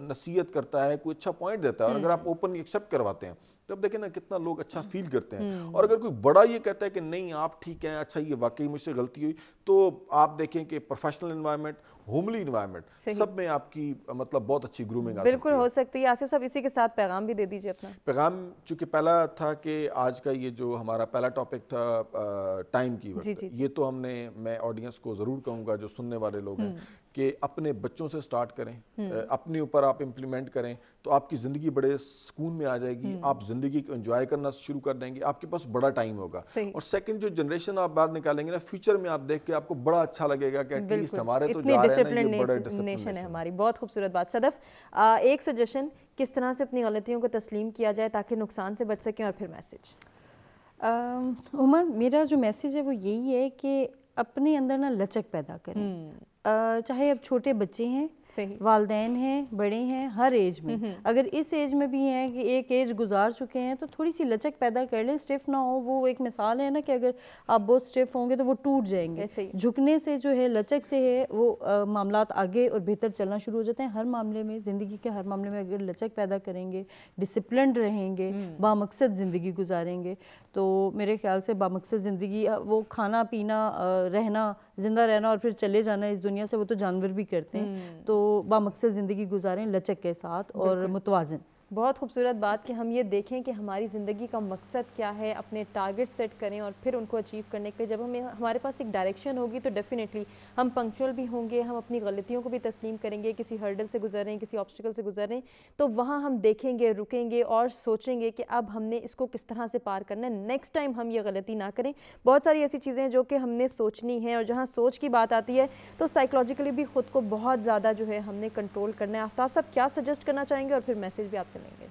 نصیحت کرتا ہے، کوئی اچھا پوائنٹ دیتا ہے، اور اگر آپ اوپنلی ایکسیپٹ کرواتے ہیں تو اب دیکھیں نا کتنا لوگ اچھا فیل کرتے ہیں. اور اگر کوئی بڑا یہ کہتا ہے کہ نہیں آپ ٹھیک ہیں، اچھا یہ واقعی مجھ سے غلطی ہوئی، تو آپ دیکھیں کہ پروفیشنل انوائرمنٹ، ہوملی انوائرمنٹ، سب میں آپ کی مطلب بہت اچھی گرومنگ بالکل ہو سکتی ہے. آصف صاحب اسی کے ساتھ پیغام بھی دے دیجیے اپنا. پیغام چونکہ پہلا تھا کہ آج کا یہ جو ہمارا پہلا ٹاپک تھا ٹائم کی وقت، یہ تو میں آڈینس کو ضرور کہوں گا جو سننے والے لوگ ہیں کہ اپنے بچوں سے سٹارٹ کریں، اپنے اوپر آپ امپلیمنٹ کریں تو آپ کی زندگی بڑے سکون میں آ جائے گی، آپ زندگی کو انجوائے کرنا شروع کر دیں گے، آپ کے پاس بڑا ٹائم ہوگا. اور سیکنڈ جو جنریشن آپ باہر نکالیں گے نا، فیوچر میں آپ دیکھ کے آپ کو بڑا اچھا لگے گا کہ ایٹ لیسٹ ہمارے تو جا رہے ہیں نا، یہ بڑا ڈسپلن ہے ہماری. بہت خوبصورت بات. صدف، ایک سجیشن کس طرح سے اپنی غلطیوں کو تسلیم کیا جائے تاکہ نقصان سے بچ سکیں، اور پھر میسج. عمر، میرا جو میسیج ہے وہ یہی ہے کہ اپنے اندر نا لچک پیدا کریں. چاہے اب چھوٹے بچے ہیں، والدین ہیں، بڑے ہیں، ہر ایج میں، اگر اس ایج میں بھی ہیں کہ ایک ایج گزار چکے ہیں تو تھوڑی سی لچک پیدا کر لیں. اسٹیف نہ ہو. وہ ایک مثال ہے نا کہ اگر آپ بہت اسٹیف ہوں گے تو وہ ٹوٹ جائیں گے. جھکنے سے جو ہے، لچک سے ہے، وہ معاملات آگے اور بہتر چلنا شروع ہو جاتے ہیں. ہر معاملے میں، زندگی کے ہر معاملے میں اگر لچک پیدا کریں گے، ڈسپلنڈ رہیں گے، بامقصد زندگی گزاریں گے، تو میرے خیال سے بامقصد زندگی، وہ کھانا پینا، رہنا، زندہ رہنا اور پھر چلے جانا اس دنیا سے، وہ تو جانور بھی کرتے ہیں. تو بامقصد زندگی گزاریں لچک کے ساتھ اور متوازن. بہت خوبصورت بات کہ ہم یہ دیکھیں کہ ہماری زندگی کا مقصد کیا ہے، اپنے ٹارگٹ سیٹ کریں اور پھر ان کو اچیو کرنے کے لیے جب ہمارے پاس ایک ڈائریکشن ہوگی تو ڈیفینیٹلی ہم پنکچوئل بھی ہوں گے، ہم اپنی غلطیوں کو بھی تسلیم کریں گے. کسی ہرڈل سے گزر رہے ہیں، کسی آبسٹیکل سے گزر رہے ہیں تو وہاں ہم دیکھیں گے، رکیں گے اور سوچیں گے کہ اب ہم نے اس کو کس طرح سے پار کرنا ہے، نیکسٹ ٹائم ہم یہ غلطی نہ کریں. بہت ساری ایسی چیزیں ہیں جو کہ ہم نے سوچنی ہے، اور جہاں سوچ کی بات آتی ہے تو سائیکولوجیکلی بھی خود کو بہت زیادہ جو ہے ہم نے کنٹرول کرنا ہے. آفتاب صاحب کیا سجیسٹ کرنا چاہیں گے، اور پھر میسیج بھی آپ سے لیں گے.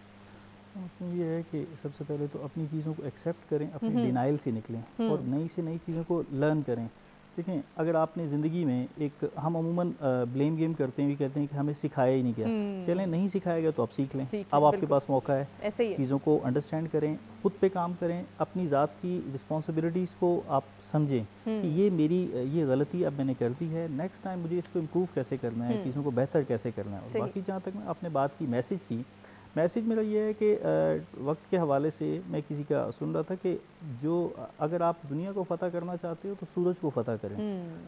اس میں یہ ہے کہ سب سے پہلے تو اپنی چیزوں کو ایکسیپٹ کریں، اپنی ڈینائل سے نکلیں اور نئی سے نئی چیزوں کو لرن کریں. دیکھیں، اگر آپ نے زندگی میں ہم عموماً بلیم گیم کرتے ہیں، بھی کہتے ہیں کہ ہمیں سکھایا ہی نہیں گیا. چلیں، نہیں سکھایا گیا تو آپ سیکھ لیں. اب آپ کے پاس موقع ہے، چیزوں کو انڈرسٹینڈ کریں، خود پہ کام کریں، اپنی ذات کی رسپانسبلٹیز کو آپ سمجھیں کہ یہ میری یہ غلطی اب میں نے کر دی ہے، نیکسٹ ٹائم مجھے اس کو امپروو کیسے کرنا ہے، چیزوں کو بہتر کیسے کرنا ہے. اور باقی جہاں تک میں آپ نے بات کی میسیج میرا یہ ہے کہ وقت کے حوالے سے میں کسی کا سن رہا تھا کہ اگر آپ دنیا کو فتح کرنا چاہتے ہو تو سورج کو فتح کریں.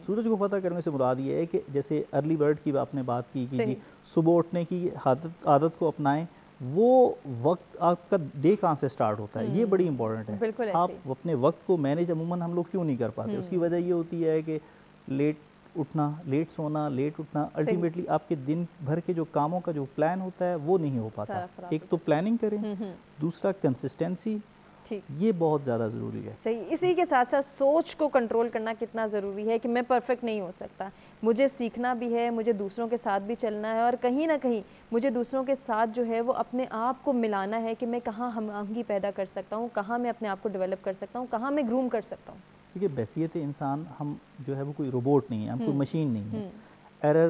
سورج کو فتح کرنے سے مراد یہ ہے کہ جیسے ارلی برڈ کی آپ نے بات کی کہ صبح اٹھنے کی عادت کو اپنائیں. وہ وقت آپ کا ڈے کہاں سے سٹارٹ ہوتا ہے، یہ بڑی امپورٹنٹ ہے. آپ اپنے وقت کو مینیج عموماً ہم لوگ کیوں نہیں کر پاتے؟ اس کی وجہ یہ ہوتی ہے کہ لیٹ اٹھنا، لیٹ سونا، لیٹ اٹھنا، الٹیمیٹلی آپ کے دن بھر کے جو کاموں کا جو پلان ہوتا ہے وہ نہیں ہو پاتا. ایک تو پلاننگ کریں، دوسرا کنسسٹنسی، یہ بہت زیادہ ضروری ہے. صحیح. اسی کے ساتھ ساتھ سوچ کو کنٹرول کرنا کتنا ضروری ہے کہ میں پرفیکٹ نہیں ہو سکتا، مجھے سیکھنا بھی ہے، مجھے دوسروں کے ساتھ بھی چلنا ہے، اور کہیں نہ کہیں مجھے دوسروں کے ساتھ جو ہے وہ اپنے آپ کو ملانا ہے کہ میں کہاں ہم آہنگی پیدا کر سکتا ہوں، کہاں میں اپنے آپ کو ڈیولپ کر سکتا ہوں، کہاں میں گروم کر سکتا ہوں. دیکھیے، بحیثیت انسان ہم جو ہے وہ کوئی روبوٹ نہیں ہے، ہم کوئی مشین نہیں ہے. ایرر